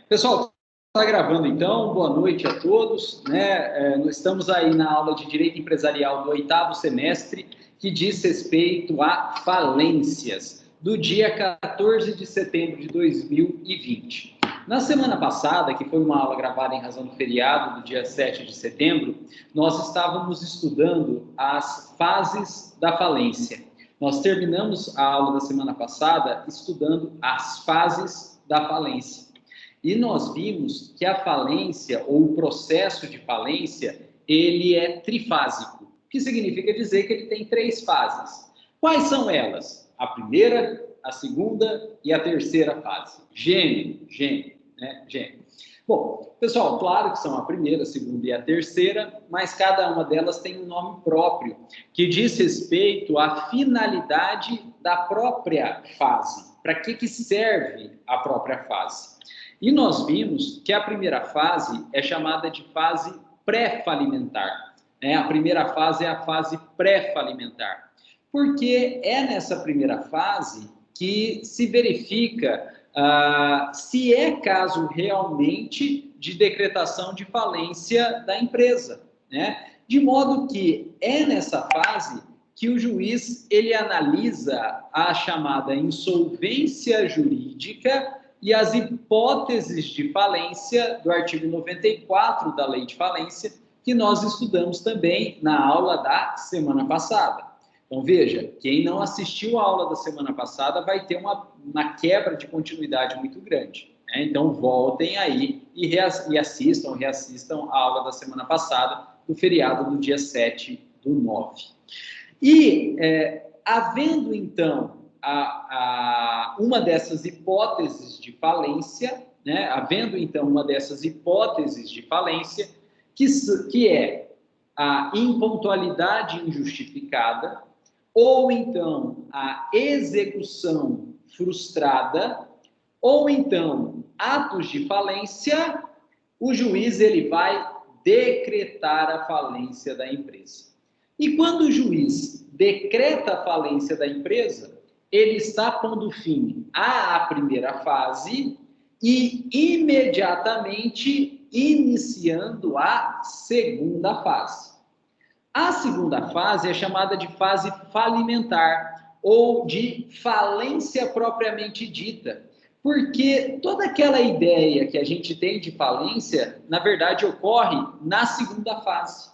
Pessoal, está gravando então, boa noite a todos, né? Nós estamos aí na aula de Direito Empresarial do 8º semestre, que diz respeito a falências, do dia 14 de setembro de 2020. Na semana passada, que foi uma aula gravada em razão do feriado, do dia 7 de setembro, nós estávamos estudando as fases da falência. Nós terminamos a aula da semana passada estudando as fases da falência. E nós vimos que a falência, ou o processo de falência, ele é trifásico, que significa dizer que ele tem 3 fases. Quais são elas? A primeira, a segunda e a terceira fase. Gêmeo, né? Gêmeo. Bom, pessoal, claro que são a primeira, a segunda e a terceira, mas cada uma delas tem um nome próprio, que diz respeito à finalidade da própria fase. Para que serve a própria fase? E nós vimos que a primeira fase é chamada de fase pré-falimentar. Né? A primeira fase é a fase pré-falimentar. Porque é nessa primeira fase que se verifica se é caso realmente de decretação de falência da empresa. Né? De modo que é nessa fase que o juiz ele analisa a chamada insolvência jurídica e as hipóteses de falência do artigo 94 da Lei de Falência, que nós estudamos também na aula da semana passada. Então, veja, quem não assistiu a aula da semana passada vai ter uma quebra de continuidade muito grande. Né? Então, voltem aí e reassistam a aula da semana passada, do feriado do dia 7/9. E, havendo, então, uma dessas hipóteses de falência, né? Havendo então uma dessas hipóteses de falência, que é a impontualidade injustificada, ou então a execução frustrada, ou então atos de falência, o juiz ele vai decretar a falência da empresa. E quando o juiz decreta a falência da empresa, ele está pondo fim à primeira fase e imediatamente iniciando a segunda fase. A segunda fase é chamada de fase falimentar ou de falência propriamente dita, porque toda aquela ideia que a gente tem de falência, na verdade, ocorre na segunda fase.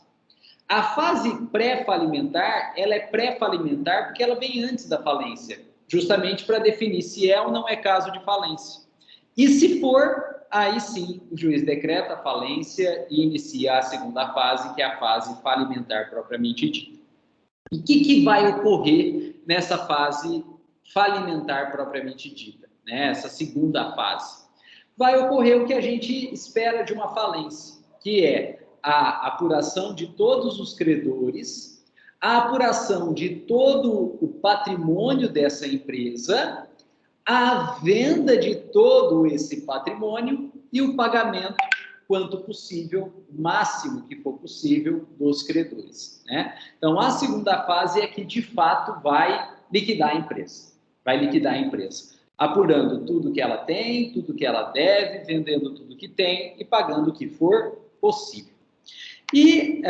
A fase pré-falimentar, ela é pré-falimentar porque ela vem antes da falência, justamente para definir se é ou não é caso de falência. E se for, aí sim, o juiz decreta a falência e inicia a segunda fase, que é a fase falimentar propriamente dita. E o que vai ocorrer nessa fase falimentar propriamente dita, né? Essa segunda fase? Vai ocorrer o que a gente espera de uma falência, que é a apuração de todos os credores, a apuração de todo o patrimônio dessa empresa, a venda de todo esse patrimônio e o pagamento, quanto possível, máximo que for possível, dos credores. Né? Então, a segunda fase é que, de fato, vai liquidar a empresa. Vai liquidar a empresa, apurando tudo que ela tem, tudo que ela deve, vendendo tudo que tem e pagando o que for possível. E,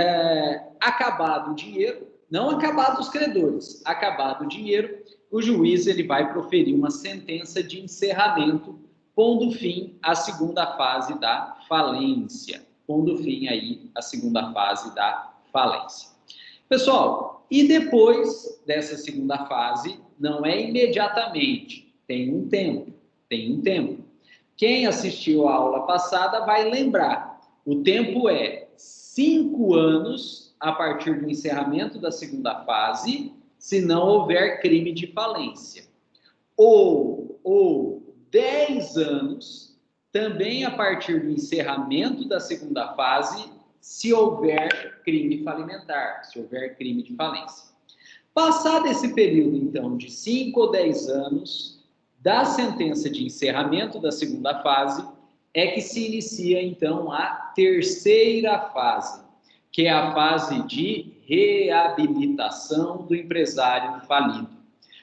acabado o dinheiro, não acabado os credores, acabado o dinheiro, o juiz ele vai proferir uma sentença de encerramento, pondo fim à segunda fase da falência. Pondo fim aí à segunda fase da falência. Pessoal, e depois dessa segunda fase, não é imediatamente, tem um tempo. Quem assistiu à aula passada vai lembrar, o tempo é 5 anos a partir do encerramento da segunda fase, se não houver crime de falência. Ou 10 anos, também a partir do encerramento da segunda fase, se houver crime falimentar, se houver crime de falência. Passado esse período, então, de 5 ou 10 anos, da sentença de encerramento da segunda fase, é que se inicia, então, a terceira fase, que é a fase de reabilitação do empresário falido.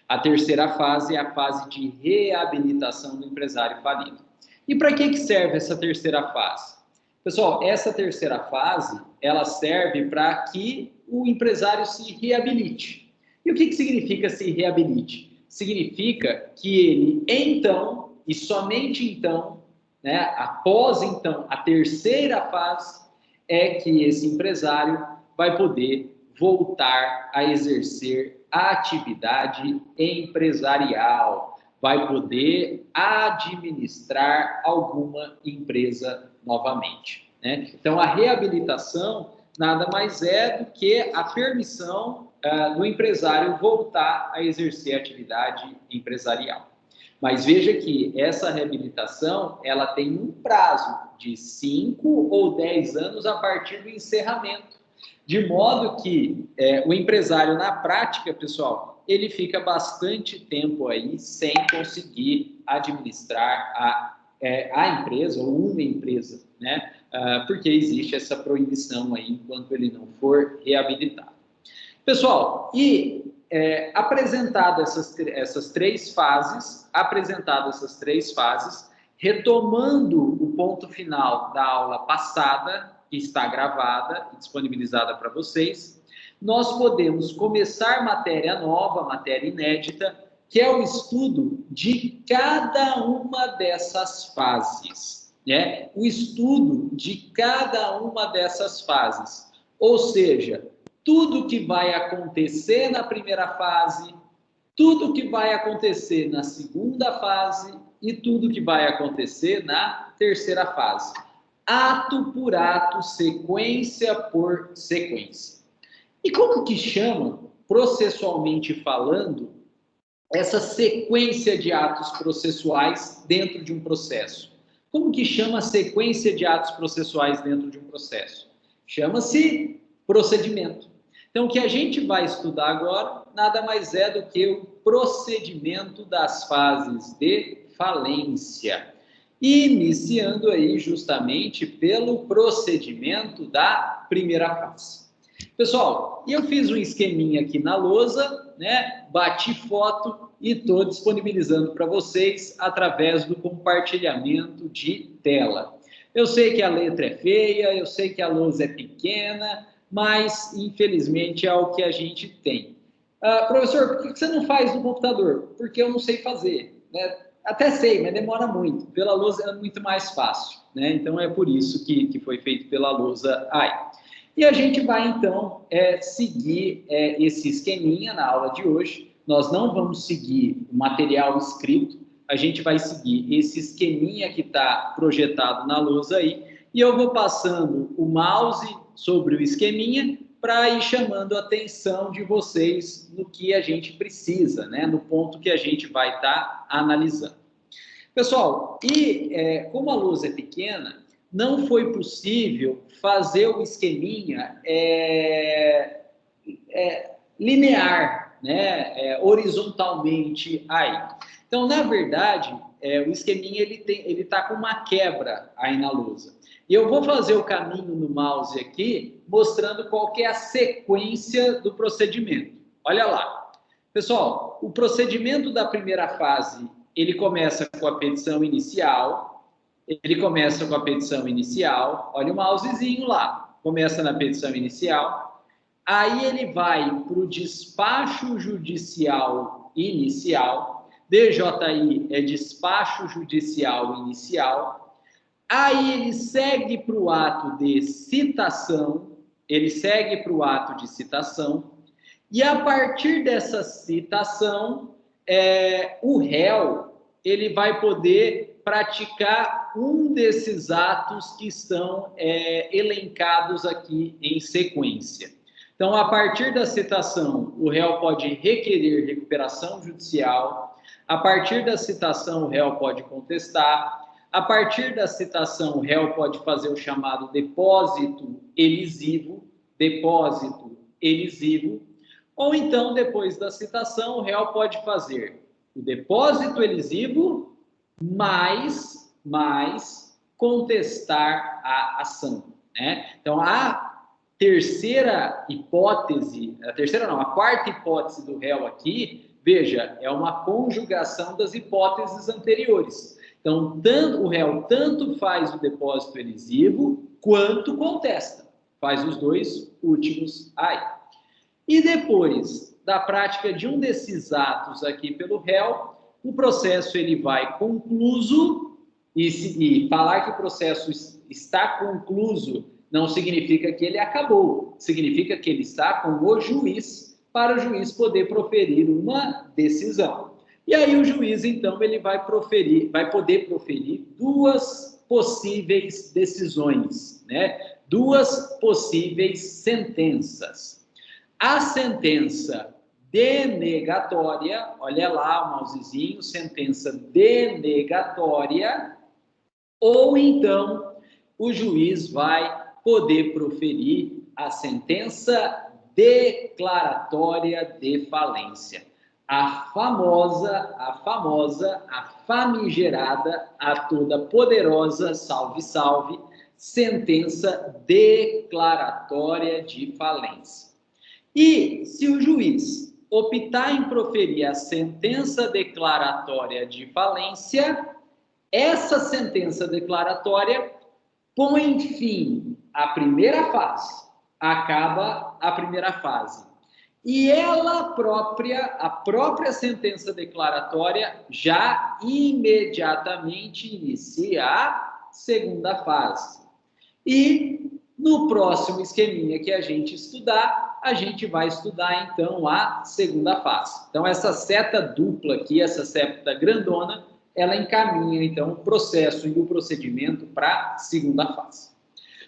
A terceira fase é a fase de reabilitação do empresário falido. E para que serve essa terceira fase? Pessoal, essa terceira fase, ela serve para que o empresário se reabilite. E o que significa se reabilite? Significa que ele, então, e somente então, né, após então a terceira fase, é que esse empresário vai poder voltar a exercer a atividade empresarial, vai poder administrar alguma empresa novamente, né? Então, a reabilitação nada mais é do que a permissão do empresário voltar a exercer a atividade empresarial. Mas veja que essa reabilitação, ela tem um prazo de 5 ou 10 anos a partir do encerramento, de modo que o empresário, na prática, pessoal, ele fica bastante tempo aí sem conseguir administrar a empresa ou uma empresa, né? Porque existe essa proibição aí enquanto ele não for reabilitado. Pessoal, apresentado essas três fases, retomando o ponto final da aula passada, que está gravada e disponibilizada para vocês, nós podemos começar matéria nova, matéria inédita, que é o estudo de cada uma dessas fases, né? O estudo de cada uma dessas fases, ou seja, tudo que vai acontecer na primeira fase, tudo que vai acontecer na segunda fase e tudo que vai acontecer na terceira fase. Ato por ato, sequência por sequência. E como que chama, processualmente falando, essa sequência de atos processuais dentro de um processo? Como que chama a sequência de atos processuais dentro de um processo? Chama-se procedimento. Então, o que a gente vai estudar agora nada mais é do que o procedimento das fases de falência. Iniciando aí justamente pelo procedimento da primeira fase. Pessoal, eu fiz um esqueminha aqui na lousa, né? Bati foto e estou disponibilizando para vocês através do compartilhamento de tela. Eu sei que a letra é feia, eu sei que a lousa é pequena, mas infelizmente é o que a gente tem. Professor, por que você não faz no computador? Porque eu não sei fazer, né? Até sei, mas demora muito. Pela lousa é muito mais fácil, né? Então é por isso que foi feito pela lousa aí. E a gente vai então seguir esse esqueminha na aula de hoje. Nós não vamos seguir o material escrito, a gente vai seguir esse esqueminha que está projetado na lousa aí, e eu vou passando o mouse sobre o esqueminha para ir chamando a atenção de vocês no que a gente precisa, né? No ponto que a gente vai estar analisando. Pessoal, como a lousa é pequena, não foi possível fazer o esqueminha linear, né? Horizontalmente aí. Então, na verdade, o esqueminha ele está com uma quebra aí na lousa. E eu vou fazer o caminho no mouse aqui, mostrando qual que é a sequência do procedimento. Olha lá. Pessoal, o procedimento da primeira fase, ele começa com a petição inicial. Olha o mousezinho lá. Começa na petição inicial. Aí ele vai para o despacho judicial inicial. DJI é despacho judicial inicial. Aí ele segue para o ato de citação, e a partir dessa citação, o réu ele vai poder praticar um desses atos que estão elencados aqui em sequência. Então, a partir da citação, o réu pode requerer recuperação judicial, a partir da citação, o réu pode contestar. A partir da citação, o réu pode fazer o chamado depósito elisivo, ou então, depois da citação, o réu pode fazer o depósito elisivo mais contestar a ação, né? Então, a quarta hipótese do réu aqui, veja, é uma conjugação das hipóteses anteriores. Então, o réu tanto faz o depósito elisivo quanto contesta. Faz os dois últimos aí. E depois da prática de um desses atos aqui pelo réu, o processo ele vai concluso, e falar que o processo está concluso não significa que ele acabou, significa que ele está com o juiz, para o juiz poder proferir uma decisão. E aí o juiz, então, ele vai poder proferir duas possíveis decisões, né? Duas possíveis sentenças. A sentença denegatória, olha lá o mousezinho, sentença denegatória, ou então o juiz vai poder proferir a sentença declaratória de falência. A famigerada, a toda poderosa, salve, salve, sentença declaratória de falência. E se o juiz optar em proferir a sentença declaratória de falência, essa sentença declaratória põe fim à primeira fase, acaba a primeira fase. E ela própria, a própria sentença declaratória, já imediatamente inicia a segunda fase. E no próximo esqueminha que a gente estudar, a gente vai estudar então a segunda fase. Então essa seta dupla aqui, essa seta grandona, ela encaminha então o processo e o procedimento para a segunda fase.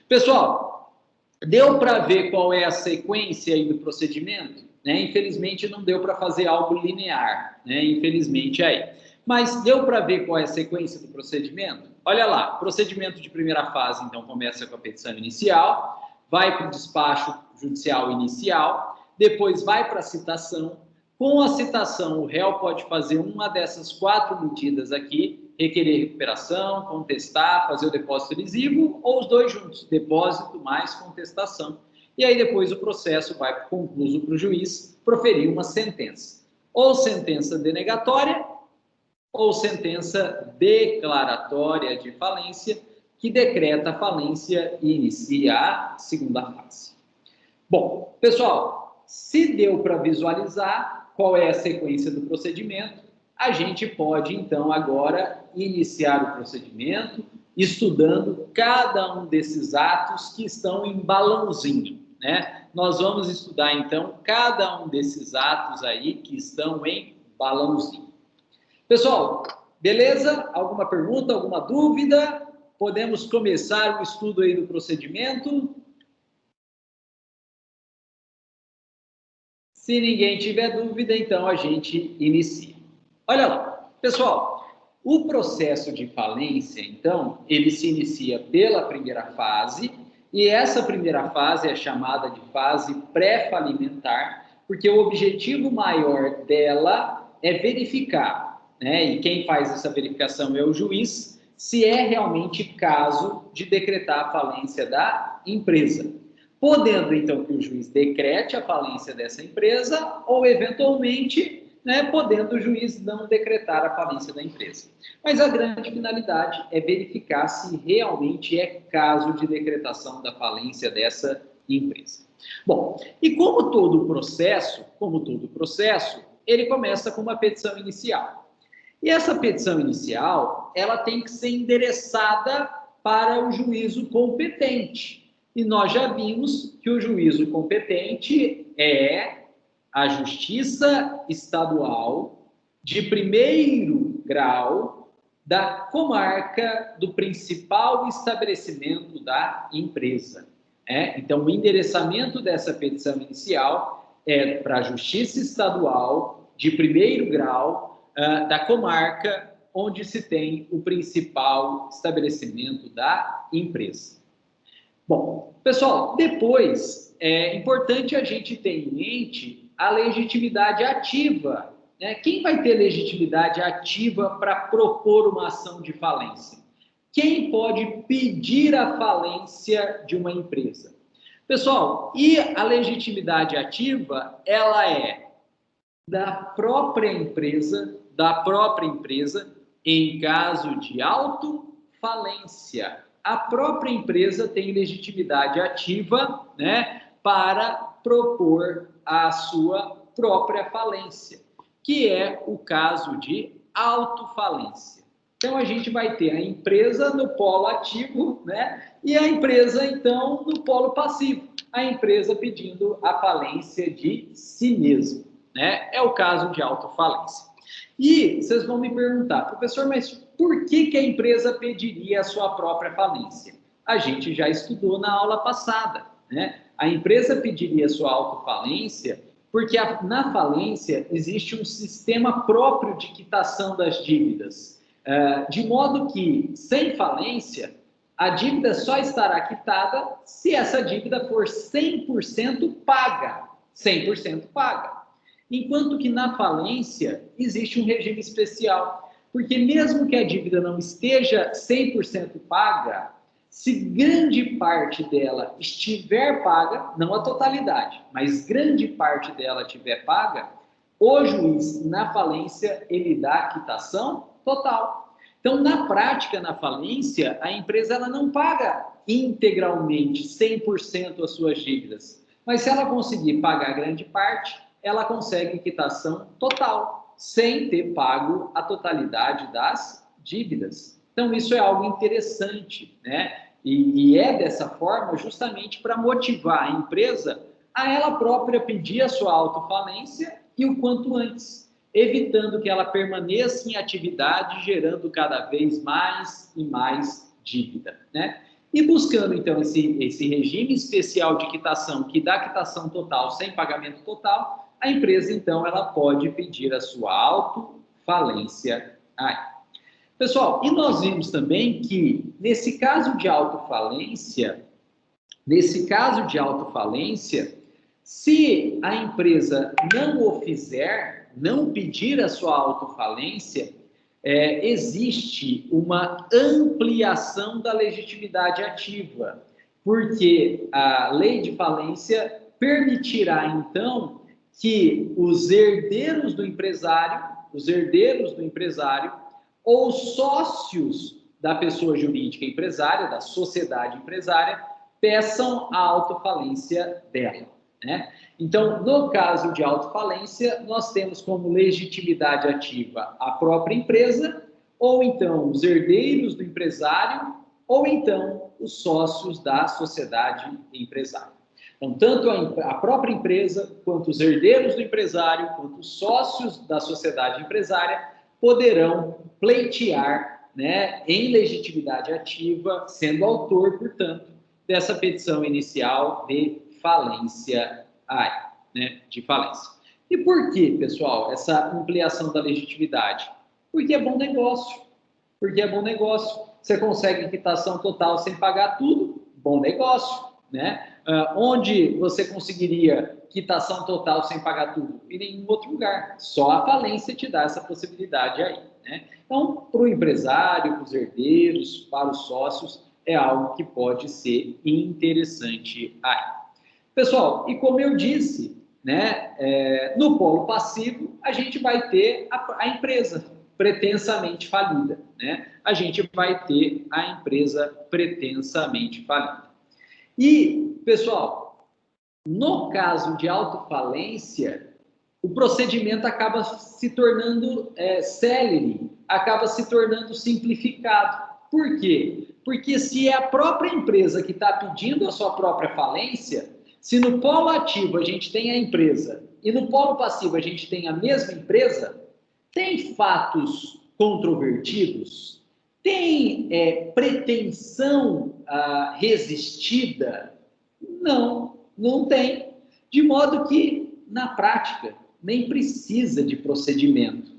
Pessoal, deu para ver qual é a sequência aí do procedimento? Né? Infelizmente não deu para fazer algo linear, né? Infelizmente aí. Mas deu para ver qual é a sequência do procedimento? Olha lá, procedimento de primeira fase, então, começa com a petição inicial, vai para o despacho judicial inicial, depois vai para a citação. Com a citação, o réu pode fazer uma dessas 4 medidas aqui, requerer recuperação, contestar, fazer o depósito elisivo, ou os dois juntos, depósito mais contestação. E aí depois o processo vai concluso para o juiz proferir uma sentença. Ou sentença denegatória, ou sentença declaratória de falência, que decreta a falência e inicia a segunda fase. Bom, pessoal, se deu para visualizar qual é a sequência do procedimento, a gente pode, então, agora iniciar o procedimento estudando cada um desses atos que estão em balãozinho, né? Nós vamos estudar, então, cada um desses atos aí que estão em balãozinho. Pessoal, beleza? Alguma pergunta, alguma dúvida? Podemos começar o estudo aí do procedimento? Se ninguém tiver dúvida, então a gente inicia. Olha lá, pessoal, o processo de falência, então, ele se inicia pela primeira fase, e essa primeira fase é chamada de fase pré-falimentar, porque o objetivo maior dela é verificar, né? E quem faz essa verificação é o juiz, se é realmente caso de decretar a falência da empresa. Podendo, então, que o juiz decrete a falência dessa empresa ou, eventualmente, né, podendo o juiz não decretar a falência da empresa. Mas a grande finalidade é verificar se realmente é caso de decretação da falência dessa empresa. Bom, e como todo processo, ele começa com uma petição inicial. E essa petição inicial, ela tem que ser endereçada para o juízo competente. E nós já vimos que o juízo competente é a Justiça Estadual de primeiro grau da comarca do principal estabelecimento da empresa. Então, o endereçamento dessa petição inicial é para a Justiça Estadual de primeiro grau da comarca onde se tem o principal estabelecimento da empresa. Bom, pessoal, depois é importante a gente ter em mente a legitimidade ativa, né? Quem vai ter legitimidade ativa para propor uma ação de falência? Quem pode pedir a falência de uma empresa? Pessoal, e a legitimidade ativa, ela é da própria empresa Em caso de autofalência, a própria empresa tem legitimidade ativa, né, para propor a sua própria falência, que é o caso de autofalência. Então, a gente vai ter a empresa no polo ativo, né, e a empresa, então, no polo passivo. A empresa pedindo a falência de si mesma, né? É o caso de autofalência. E vocês vão me perguntar, professor, mas por que a empresa pediria a sua própria falência? A gente já estudou na aula passada, né? A empresa pediria a sua autofalência porque na falência existe um sistema próprio de quitação das dívidas, de modo que, sem falência, a dívida só estará quitada se essa dívida for 100% paga. 100% paga. Enquanto que na falência existe um regime especial, porque mesmo que a dívida não esteja 100% paga, se grande parte dela estiver paga, não a totalidade, mas grande parte dela estiver paga, o juiz na falência ele dá a quitação total. Então, na prática, na falência, a empresa ela não paga integralmente 100% as suas dívidas, mas se ela conseguir pagar grande parte, ela consegue quitação total, sem ter pago a totalidade das dívidas. Então, isso é algo interessante, né? E é dessa forma justamente para motivar a empresa a ela própria pedir a sua autofalência e o quanto antes, evitando que ela permaneça em atividade, gerando cada vez mais e mais dívida, né? E buscando, então, esse regime especial de quitação, que dá quitação total sem pagamento total, a empresa, então, ela pode pedir a sua autofalência. Pessoal, e nós vimos também que, nesse caso de autofalência, se a empresa não o fizer, não pedir a sua autofalência, existe uma ampliação da legitimidade ativa, porque a lei de falência permitirá, então, que os herdeiros do empresário ou sócios da pessoa jurídica empresária, da sociedade empresária, peçam a autofalência dela, né? Então, no caso de autofalência, nós temos como legitimidade ativa a própria empresa, ou então os herdeiros do empresário, ou então os sócios da sociedade empresária. Então, tanto a própria empresa, quanto os herdeiros do empresário, quanto os sócios da sociedade empresária, poderão pleitear, né, em legitimidade ativa, sendo autor, portanto, dessa petição inicial de falência, né, de falência. E por que, pessoal, essa ampliação da legitimidade? Porque é bom negócio. Você consegue quitação total sem pagar tudo, bom negócio, né? Onde você conseguiria quitação total sem pagar tudo? Em nenhum outro lugar. Só a falência te dá essa possibilidade aí, né? Então, para o empresário, para os herdeiros, para os sócios, é algo que pode ser interessante aí. Pessoal, e como eu disse, né, no polo passivo, a gente vai ter a empresa pretensamente falida, né? A gente vai ter a empresa pretensamente falida. E, pessoal, no caso de autofalência, o procedimento acaba se tornando célere, acaba se tornando simplificado. Por quê? Porque se é a própria empresa que está pedindo a sua própria falência, se no polo ativo a gente tem a empresa e no polo passivo a gente tem a mesma empresa, tem fatos controvertidos? Tem pretensão resistida? Não, não tem. De modo que, na prática, nem precisa de procedimento.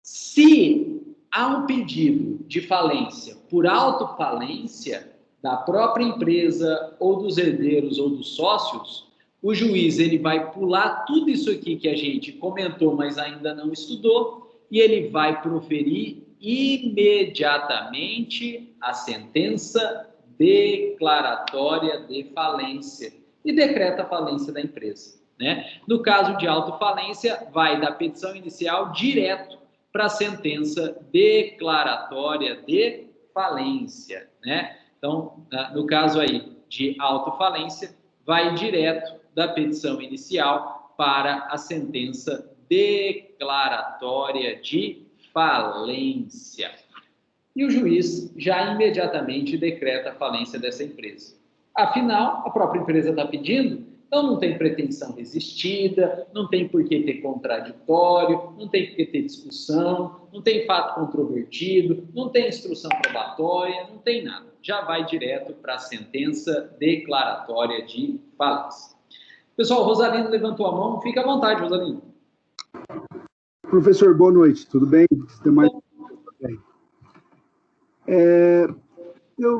Se há um pedido de falência por autofalência da própria empresa ou dos herdeiros ou dos sócios, o juiz ele vai pular tudo isso aqui que a gente comentou, mas ainda não estudou, e ele vai proferir imediatamente a sentença declaratória de falência e decreta a falência da empresa. né? No caso de autofalência, vai da petição inicial direto para a sentença declaratória de falência, né? Então, no caso aí de autofalência, vai direto da petição inicial para a sentença declaratória de falência. E o juiz já imediatamente decreta a falência dessa empresa. Afinal, a própria empresa está pedindo, então não tem pretensão resistida, não tem por que ter contraditório, não tem por que ter discussão, não tem fato controvertido, não tem instrução probatória, não tem nada. Já vai direto para a sentença declaratória de falência. Pessoal, Rosalino levantou a mão, fica à vontade, Rosalino. Professor, boa noite, tudo bem?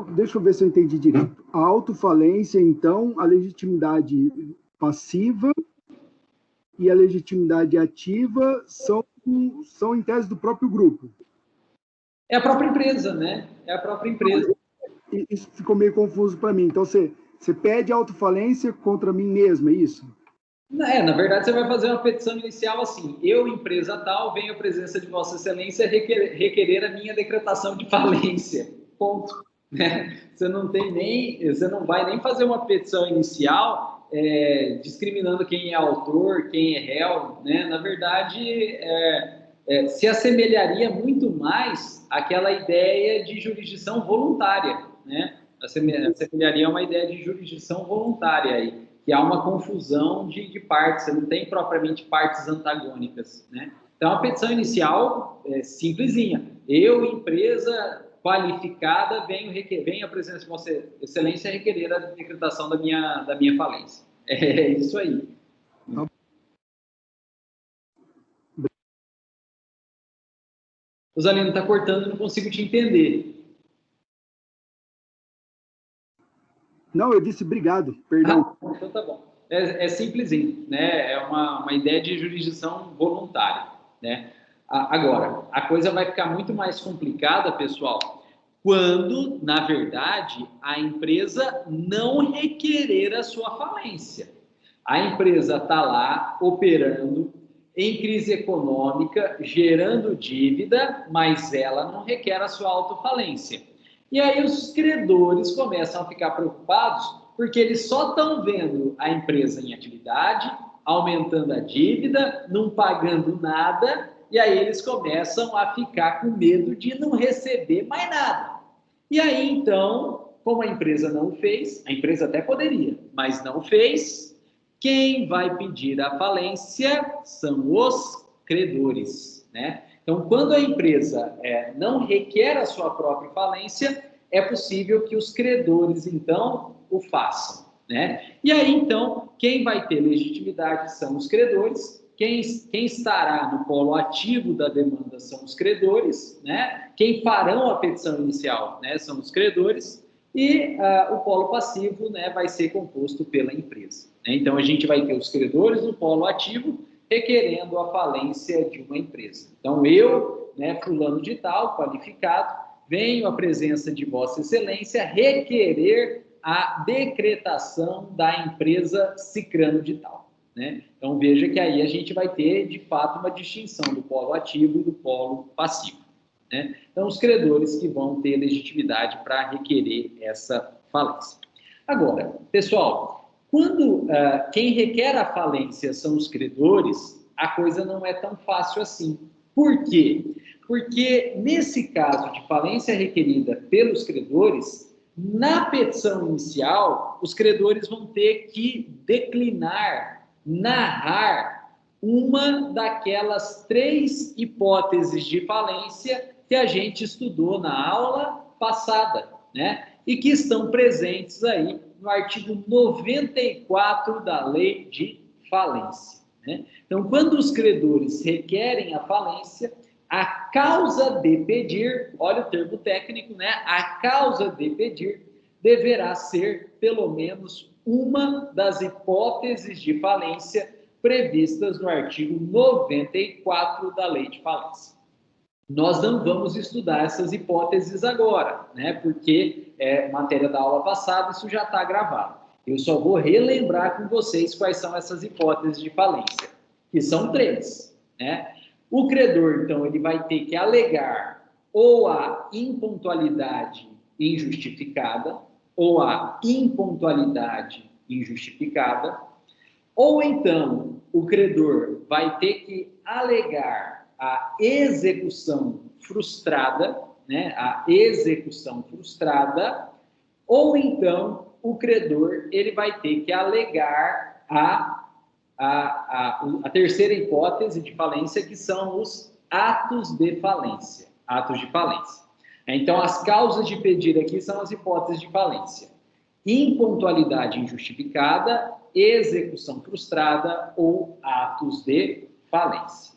Deixa eu ver se eu entendi direito. A autofalência, então, a legitimidade passiva e a legitimidade ativa são em tese do próprio grupo. É a própria empresa, né? É a própria empresa. Isso ficou meio confuso para mim. Então, você pede autofalência contra mim mesmo, é isso? Na verdade, você vai fazer uma petição inicial assim: eu, empresa tal, venho à presença de Vossa Excelência requerer a minha decretação de falência. Ponto. Você não vai nem fazer uma petição inicial discriminando quem é autor, quem é réu, né? Na verdade, se assemelharia muito mais àquela ideia de jurisdição voluntária, né? Assemelharia a uma ideia de jurisdição voluntária aí, que há uma confusão de partes, você não tem propriamente partes antagônicas, né? Então, a petição inicial é simplesinha. Eu, empresa qualificada, venho à presença de Vossa Excelência requerer a decretação da minha falência. É isso aí. Rosalino, está cortando, não consigo te entender. Não, eu disse obrigado, perdão. Então tá bom. É simplesinho, né? É uma ideia de jurisdição voluntária, né? Agora, a coisa vai ficar muito mais complicada, pessoal, quando, na verdade, a empresa não requerer a sua falência. A empresa está lá operando em crise econômica, gerando dívida, mas ela não requer a sua autofalência. E aí os credores começam a ficar preocupados porque eles só estão vendo a empresa em atividade, aumentando a dívida, não pagando nada, e aí eles começam a ficar com medo de não receber mais nada. E aí, então, como a empresa não fez, a empresa até poderia, mas não fez, quem vai pedir a falência são os credores, né? Então, quando a empresa não requer a sua própria falência, é possível que os credores, então, o façam, né? E aí, então, quem vai ter legitimidade são os credores, quem estará no polo ativo da demanda são os credores, né? Quem farão a petição inicial, né, são os credores, e o polo passivo, né, vai ser composto pela empresa, né? Então, a gente vai ter os credores no polo ativo requerendo a falência de uma empresa. Então, eu, né, fulano de tal, qualificado, venho à presença de Vossa Excelência requerer a decretação da empresa cicrano de tal, né? Então, veja que aí a gente vai ter, de fato, uma distinção do polo ativo e do polo passivo, né? Então, os credores que vão ter legitimidade para requerer essa falência. Agora, pessoal, quando quem requer a falência são os credores, a coisa não é tão fácil assim. Por quê? Porque, nesse caso de falência requerida pelos credores, na petição inicial, os credores vão ter que declinar, narrar uma daquelas 3 hipóteses de falência que a gente estudou na aula passada, né? E que estão presentes aí no artigo 94 da Lei de Falência, né? Então, quando os credores requerem a falência, a causa de pedir, olha o termo técnico, né? A causa de pedir deverá ser, pelo menos, uma das hipóteses de falência previstas no artigo 94 da Lei de Falência. Nós não vamos estudar essas hipóteses agora, né? Porque matéria da aula passada, isso já está gravado. Eu só vou relembrar com vocês quais são essas hipóteses de falência, que são 3, né? O credor, então, ele vai ter que alegar ou a impontualidade injustificada, ou a impontualidade injustificada, ou então o credor vai ter que alegar a execução frustrada, né? A execução frustrada, ou então o credor ele vai ter que alegar a terceira hipótese de falência, que são os atos de falência. Atos de falência. Então, as causas de pedir aqui são as hipóteses de falência: impontualidade injustificada, execução frustrada ou atos de falência.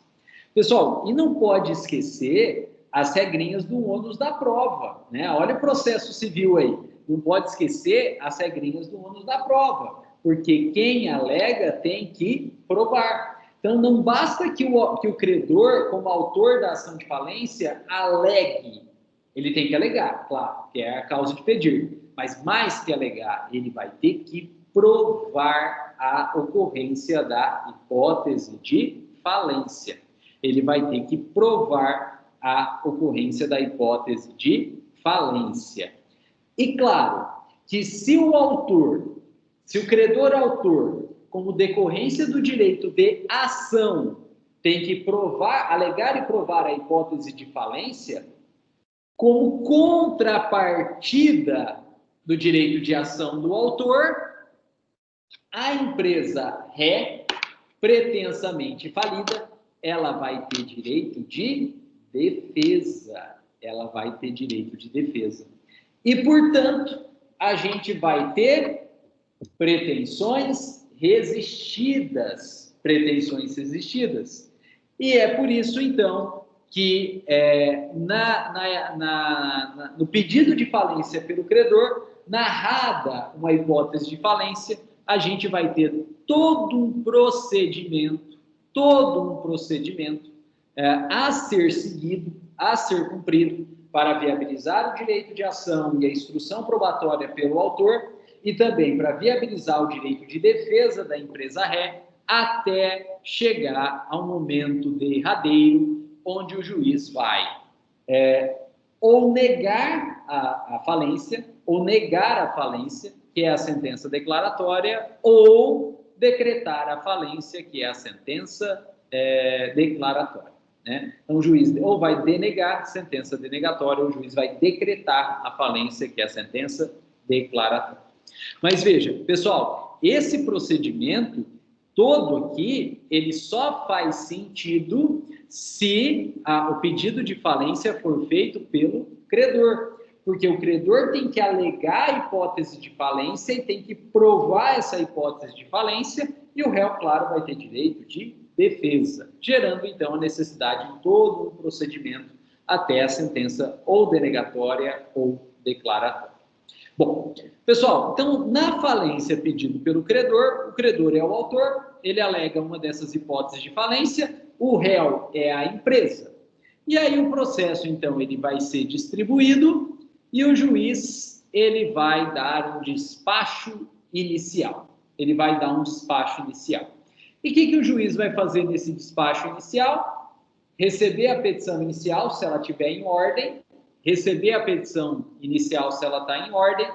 Pessoal, e não pode esquecer as regrinhas do ônus da prova, né? Olha o processo civil aí. Não pode esquecer as regrinhas do ônus da prova, porque quem alega tem que provar. Então, não basta que o credor, como autor da ação de falência, alegue. Ele tem que alegar, claro, que é a causa de pedir. Mas mais que alegar, ele vai ter que provar a ocorrência da hipótese de falência. Ele vai ter que provar a ocorrência da hipótese de falência. E claro, que se o credor autor, como decorrência do direito de ação, tem que provar, alegar e provar a hipótese de falência, como contrapartida do direito de ação do autor, a empresa ré, pretensamente falida, ela vai ter direito de defesa. Ela vai ter direito de defesa. E, portanto, a gente vai ter pretensões resistidas. Pretensões resistidas. E é por isso, então, que no pedido de falência pelo credor, narrada uma hipótese de falência, a gente vai ter todo um procedimento a ser seguido, a ser cumprido, para viabilizar o direito de ação e a instrução probatória pelo autor, e também para viabilizar o direito de defesa da empresa ré, até chegar ao momento derradeiro, onde o juiz vai ou negar a falência, que é a sentença declaratória, ou decretar a falência, que é a sentença declaratória. Né? Então, o juiz ou vai denegar, sentença denegatória, ou o juiz vai decretar a falência, que é a sentença declaratória. Mas veja, pessoal, esse procedimento todo aqui, ele só faz sentido se o pedido de falência for feito pelo credor, porque o credor tem que alegar a hipótese de falência e tem que provar essa hipótese de falência, e o réu, claro, vai ter direito de defesa, gerando, então, a necessidade de todo um procedimento até a sentença ou denegatória ou declaratória. Bom, pessoal, então, na falência pedido pelo credor, o credor é o autor, ele alega uma dessas hipóteses de falência, o réu é a empresa. E aí o processo, então, ele vai ser distribuído e o juiz, ele vai dar um despacho inicial. E o que o juiz vai fazer nesse despacho inicial? Receber a petição inicial, se ela estiver em ordem, receber a petição inicial, se ela está em ordem,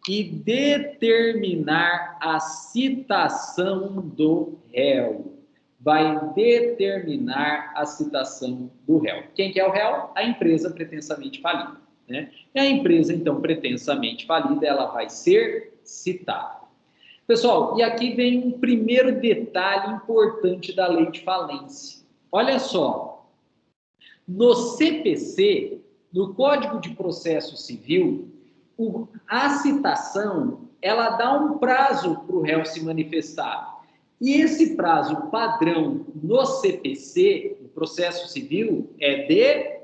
e determinar a citação do réu. Vai determinar a citação do réu. Quem que é o réu? A empresa pretensamente falida. Né? E a empresa, então, pretensamente falida, ela vai ser citada. Pessoal, e aqui vem um primeiro detalhe importante da lei de falência. Olha só, no CPC, no Código de Processo Civil, a citação, ela dá um prazo para o réu se manifestar. E esse prazo padrão no CPC, no processo civil, é de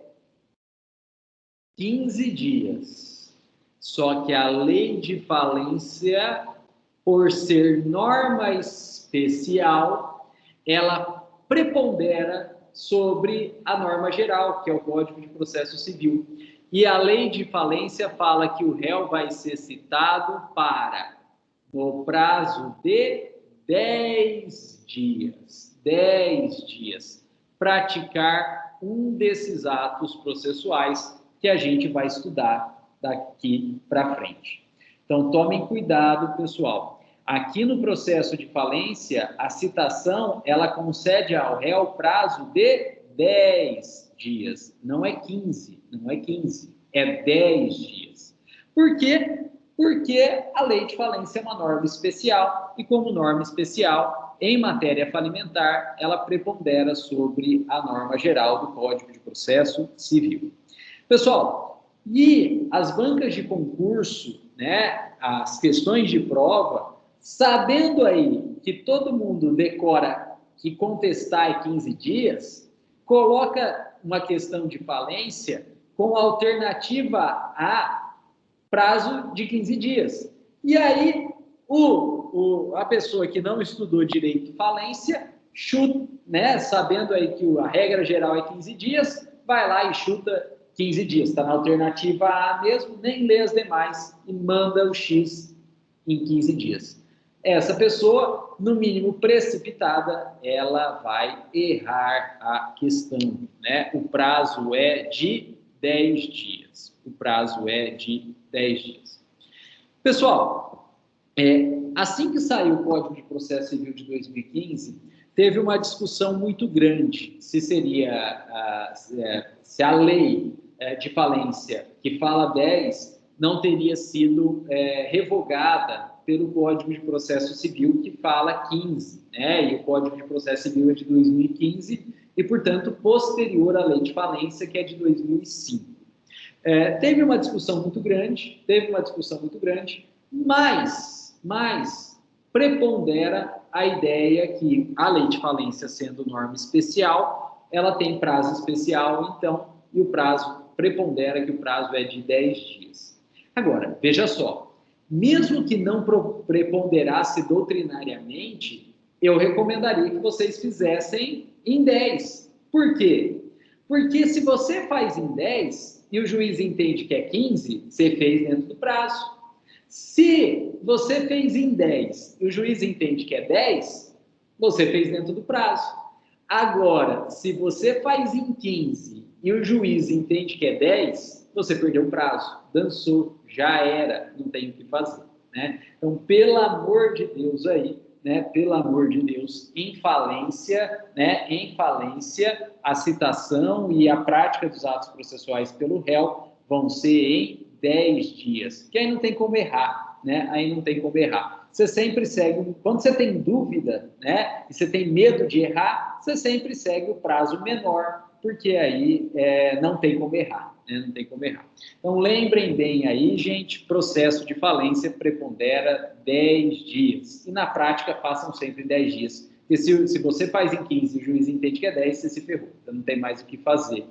15 dias. Só que a lei de falência, por ser norma especial, ela prepondera sobre a norma geral, que é o Código de Processo Civil. E a lei de falência fala que o réu vai ser citado para no prazo de 10 dias, praticar um desses atos processuais que a gente vai estudar daqui para frente. Então, tomem cuidado, pessoal. Aqui no processo de falência, a citação, ela concede ao réu prazo de 10 dias. Não é 15, é 10 dias. Por quê? Porque a lei de falência é uma norma especial e, como norma especial, em matéria falimentar, ela prepondera sobre a norma geral do Código de Processo Civil. Pessoal, e as bancas de concurso, né, as questões de prova, sabendo aí que todo mundo decora que contestar é 15 dias, coloca uma questão de falência com alternativa a prazo de 15 dias. E aí, a pessoa que não estudou direito falência, chuta, né, sabendo aí que a regra geral é 15 dias, vai lá e chuta 15 dias. Está na alternativa A mesmo, nem lê as demais e manda o X em 15 dias. Essa pessoa, no mínimo precipitada, ela vai errar a questão, né? O prazo é de 10 dias. O prazo é de 10 dias. Pessoal, assim que saiu o Código de Processo Civil de 2015, teve uma discussão muito grande se seria, se a lei de falência que fala 10 não teria sido revogada pelo Código de Processo Civil que fala 15, né? E o Código de Processo Civil é de 2015 e, portanto, posterior à lei de falência, que é de 2005. Teve uma discussão muito grande, mas prepondera a ideia que a lei de falência, sendo norma especial, ela tem prazo especial, então, e o prazo prepondera que o prazo é de 10 dias. Agora, veja só, mesmo que não preponderasse doutrinariamente, eu recomendaria que vocês fizessem em 10. Por quê? Porque se você faz em 10 e o juiz entende que é 15, você fez dentro do prazo. Se você fez em 10 e o juiz entende que é 10, você fez dentro do prazo. Agora, se você faz em 15 e o juiz entende que é 10, você perdeu o prazo, dançou, já era, não tem o que fazer, né? Então, pelo amor de Deus aí, né? Pelo amor de Deus, em falência, né? Em falência, a citação e a prática dos atos processuais pelo réu vão ser em 10 dias, que aí não tem como errar, né? Aí não tem como errar. Você sempre segue, quando você tem dúvida, né? E você tem medo de errar, você sempre segue o prazo menor, porque aí não tem como errar, né? Não tem como errar. Então, lembrem bem aí, gente, processo de falência prepondera 10 dias. E na prática, façam sempre 10 dias. Porque se você faz em 15 e o juiz entende que é 10, você se ferrou. Então, não tem mais o que fazer.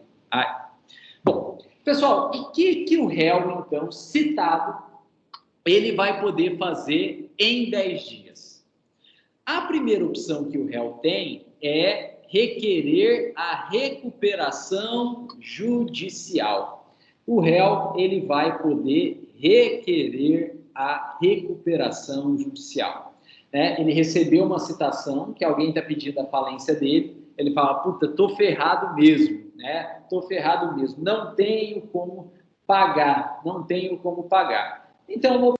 Bom, pessoal, o que o réu, então, citado, ele vai poder fazer em 10 dias? A primeira opção que o réu tem é requerer a recuperação judicial. O réu, ele vai poder requerer a recuperação judicial. Ele recebeu uma citação que alguém está pedindo a falência dele, ele fala, puta, tô ferrado mesmo, né? Tô ferrado mesmo, não tenho como pagar. Então, eu vou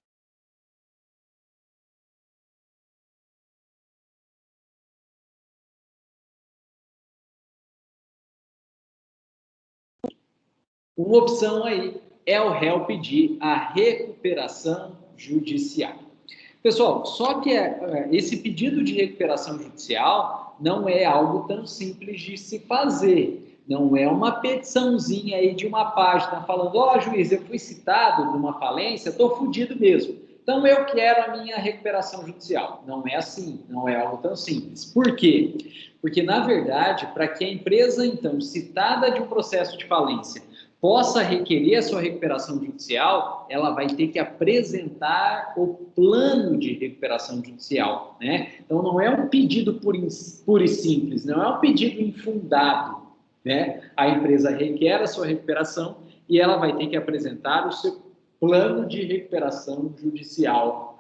uma opção aí é o réu pedir a recuperação judicial. Pessoal, só que esse pedido de recuperação judicial não é algo tão simples de se fazer. Não é uma petiçãozinha aí de uma página falando, juiz, eu fui citado numa falência, estou fodido mesmo. Então, eu quero a minha recuperação judicial. Não é assim, não é algo tão simples. Por quê? Porque, na verdade, para que a empresa, então, citada de um processo de falência, possa requerer a sua recuperação judicial, ela vai ter que apresentar o plano de recuperação judicial, né? Então, não é um pedido puro e simples, não é um pedido infundado, né? A empresa requer a sua recuperação e ela vai ter que apresentar o seu plano de recuperação judicial.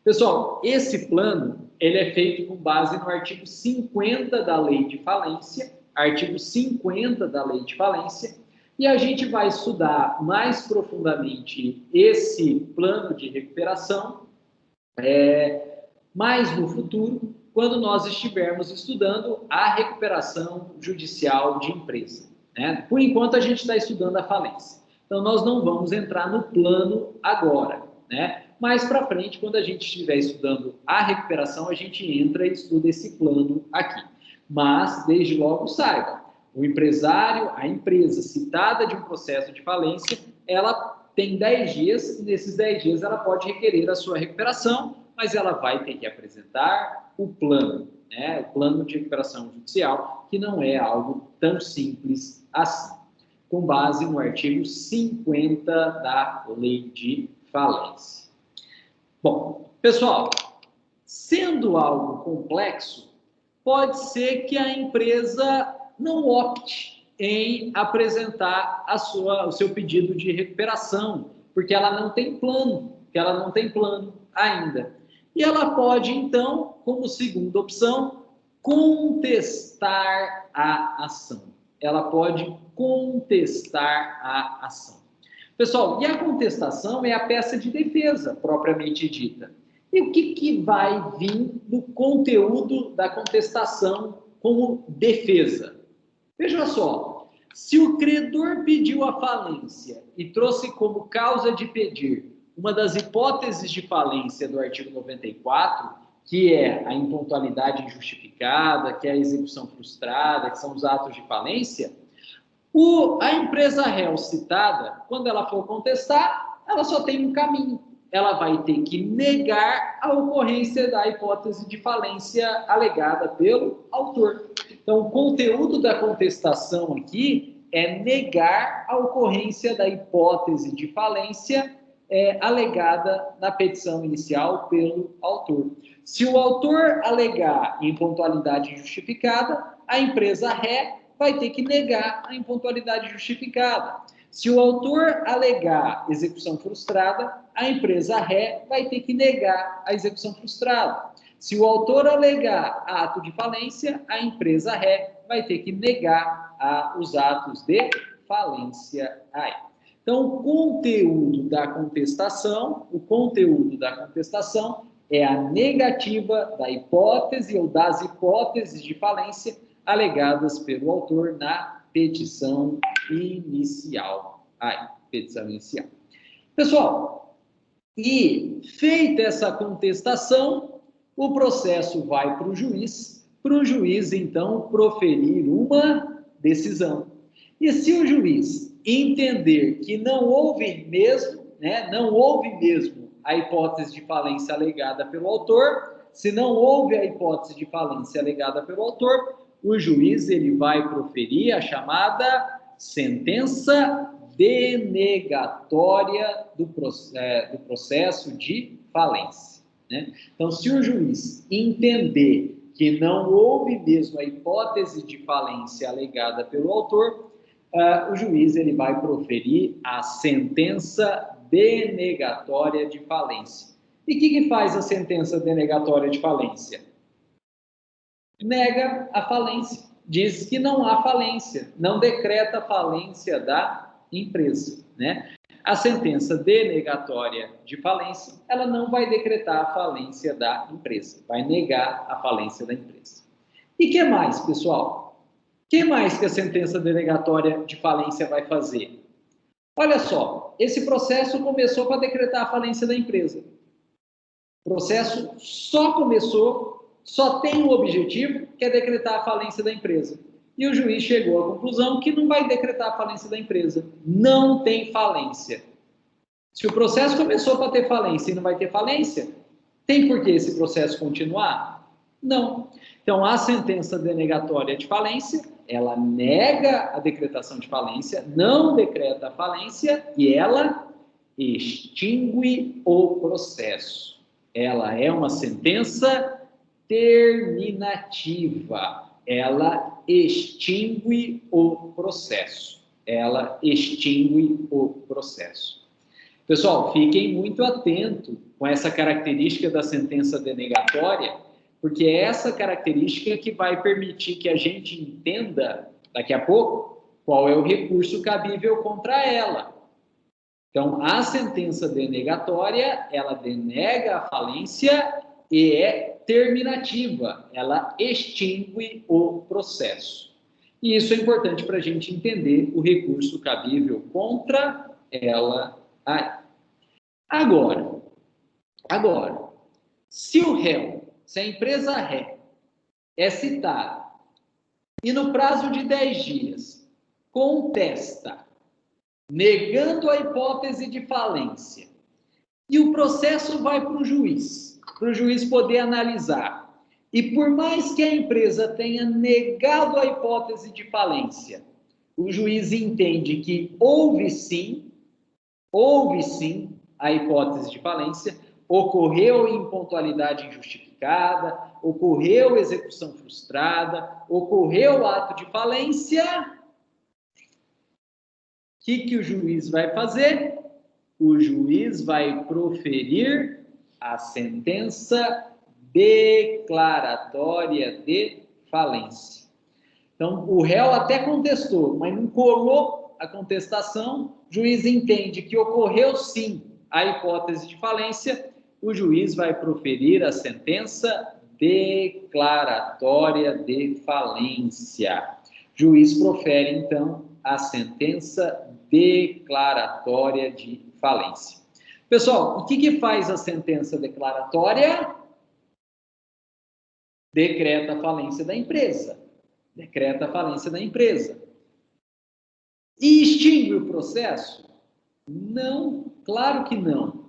Pessoal, esse plano, ele é feito com base no artigo 50 da Lei de Falência, artigo 50 da Lei de Falência, e a gente vai estudar mais profundamente esse plano de recuperação mais no futuro, quando nós estivermos estudando a recuperação judicial de empresa, né? Por enquanto, a gente está estudando a falência. Então, nós não vamos entrar no plano agora, né? Mais para frente, quando a gente estiver estudando a recuperação, a gente entra e estuda esse plano aqui. Mas, desde logo, saiba, o empresário, a empresa citada de um processo de falência, ela tem 10 dias, e nesses 10 dias ela pode requerer a sua recuperação, mas ela vai ter que apresentar o plano, né? O plano de recuperação judicial, que não é algo tão simples assim, com base no artigo 50 da Lei de Falência. Bom, pessoal, sendo algo complexo, pode ser que a empresa não opte em apresentar o seu pedido de recuperação, porque ela não tem plano, ainda. E ela pode, então, como segunda opção, contestar a ação. Ela pode contestar a ação. Pessoal, e a contestação é a peça de defesa, propriamente dita. E o que vai vir no conteúdo da contestação como defesa? Veja só, se o credor pediu a falência e trouxe como causa de pedir uma das hipóteses de falência do artigo 94, que é a impontualidade injustificada, que é a execução frustrada, que são os atos de falência, a empresa réu citada, quando ela for contestar, ela só tem um caminho. Ela vai ter que negar a ocorrência da hipótese de falência alegada pelo autor. Então, o conteúdo da contestação aqui é negar a ocorrência da hipótese de falência alegada na petição inicial pelo autor. Se o autor alegar impontualidade injustificada, a empresa ré vai ter que negar a impontualidade justificada. Se o autor alegar execução frustrada, a empresa ré vai ter que negar a execução frustrada. Se o autor alegar ato de falência, a empresa ré vai ter que negar os atos de falência aí. Então, o conteúdo da contestação é a negativa da hipótese ou das hipóteses de falência alegadas pelo autor na petição inicial. Pessoal, e feita essa contestação, o processo vai para o juiz, então, proferir uma decisão. E se o juiz entender que não houve mesmo a hipótese de falência alegada pelo autor, se não houve a hipótese de falência alegada pelo autor, o juiz ele vai proferir a chamada sentença denegatória do processo de falência, né? Então, se o juiz entender que não houve mesmo a hipótese de falência alegada pelo autor, o juiz ele vai proferir a sentença denegatória de falência. E o que faz a sentença denegatória de falência? Nega a falência, diz que não há falência, não decreta a falência da empresa, né? A sentença denegatória de falência, ela não vai decretar a falência da empresa, vai negar a falência da empresa. E que mais, pessoal? O que mais que a sentença denegatória de falência vai fazer? Olha só, esse processo começou para decretar a falência da empresa. O processo só começou, só tem um objetivo, que é decretar a falência da empresa. E o juiz chegou à conclusão que não vai decretar a falência da empresa. Não tem falência. Se o processo começou para ter falência e não vai ter falência, tem por que esse processo continuar? Não. Então, a sentença denegatória de falência, ela nega a decretação de falência, não decreta a falência e ela extingue o processo. Ela é uma sentença terminativa. Ela extingue o processo. Pessoal, fiquem muito atentos com essa característica da sentença denegatória, porque é essa característica que vai permitir que a gente entenda, daqui a pouco, qual é o recurso cabível contra ela. Então, a sentença denegatória, ela denega a falência e é terminativa, ela extingue o processo. E isso é importante para a gente entender o recurso cabível contra ela aí. Agora, se o réu, se a empresa ré é citada e no prazo de 10 dias contesta, negando a hipótese de falência, e o processo vai para o juiz poder analisar, e por mais que a empresa tenha negado a hipótese de falência, o juiz entende que houve sim a hipótese de falência, ocorreu impontualidade injustificada, ocorreu execução frustrada, ocorreu ato de falência. O que o juiz vai fazer? O juiz vai proferir a sentença declaratória de falência. Então, o réu até contestou, mas não colou a contestação, o juiz entende que ocorreu sim a hipótese de falência, o juiz vai proferir a sentença declaratória de falência. O juiz profere, então, a sentença declaratória de falência. Pessoal, o que faz a sentença declaratória? Decreta a falência da empresa. Decreta a falência da empresa. E extingue o processo? Não, claro que não.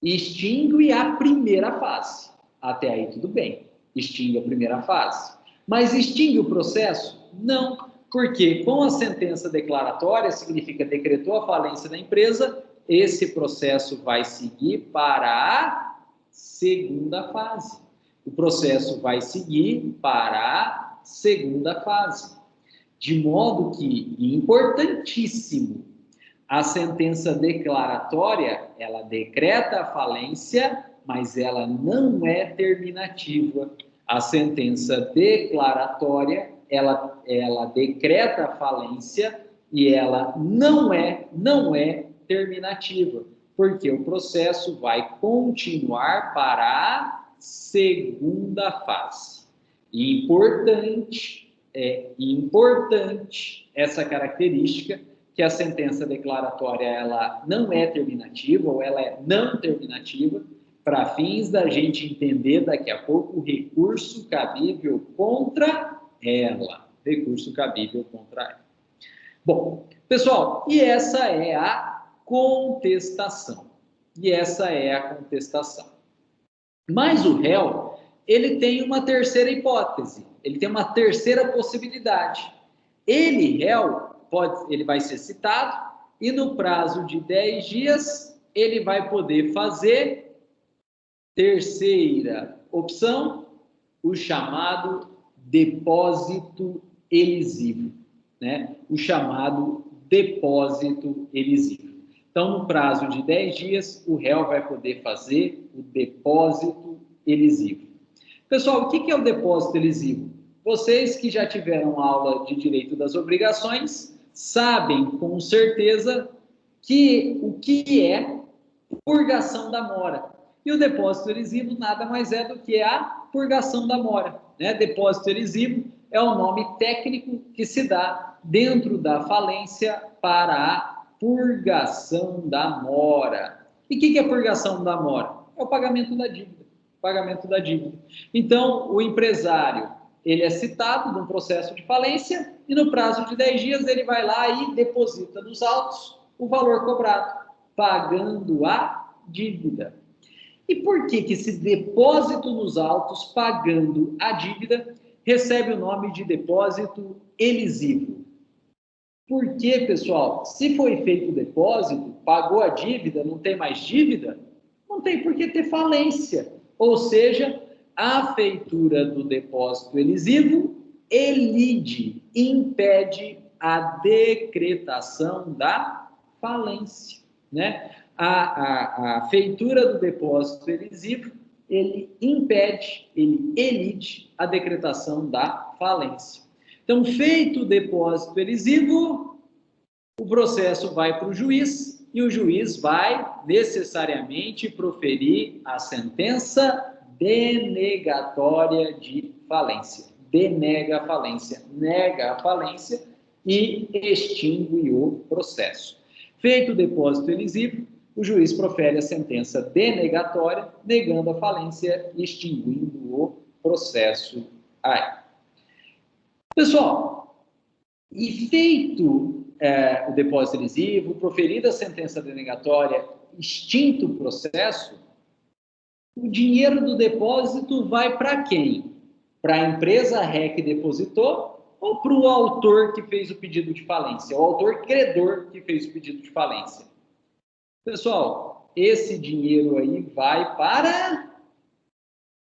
Extingue a primeira fase. Até aí tudo bem. Extingue a primeira fase. Mas extingue o processo? Não. Porque com a sentença declaratória, significa decretou a falência da empresa, esse processo vai seguir para a segunda fase. O processo vai seguir para a segunda fase. De modo que, importantíssimo, a sentença declaratória, ela decreta a falência, mas ela não é terminativa. A sentença declaratória, ela decreta a falência e ela não é terminativa, porque o processo vai continuar para a segunda fase. E importante essa característica, que a sentença declaratória ela não é terminativa, ou ela é não terminativa, para fins da gente entender daqui a pouco o recurso cabível contra ela. Recurso cabível contra ela. Bom, pessoal, e essa é a contestação. Mas o réu, ele tem uma terceira hipótese, ele tem uma terceira possibilidade. Réu, ele vai ser citado e no prazo de 10 dias ele vai poder fazer terceira opção, o chamado depósito elisivo, né? O chamado depósito elisivo. Então, no prazo de 10 dias, o réu vai poder fazer o depósito elisivo. Pessoal, o que é o depósito elisivo? Vocês que já tiveram aula de direito das obrigações sabem com certeza o que é purgação da mora. E o depósito elisivo nada mais é do que a purgação da mora, né? Depósito elisivo é o nome técnico que se dá dentro da falência para a purgação da mora. E o que é purgação da mora? É o pagamento da dívida. Então, o empresário, ele é citado num processo de falência e no prazo de 10 dias ele vai lá e deposita nos autos o valor cobrado, pagando a dívida. E por que esse depósito nos autos, pagando a dívida, recebe o nome de depósito elisivo? Porque, pessoal, se foi feito o depósito, pagou a dívida, não tem mais dívida, não tem por que ter falência. Ou seja, a feitura do depósito elisivo impede a decretação da falência. né? A feitura do depósito elisivo, ele impede, ele elide a decretação da falência. Então, feito o depósito elisivo, o processo vai para o juiz e o juiz vai necessariamente proferir a sentença denegatória de falência. Denega a falência, nega a falência e extingue o processo. Feito o depósito elisivo, o juiz profere a sentença denegatória, negando a falência e extinguindo o processo aí. Pessoal, e feito o depósito elisivo, proferida a sentença denegatória, extinto o processo, o dinheiro do depósito vai para quem? Para a empresa ré que depositou ou para o autor que fez o pedido de falência? O autor credor que fez o pedido de falência. Pessoal, esse dinheiro aí vai para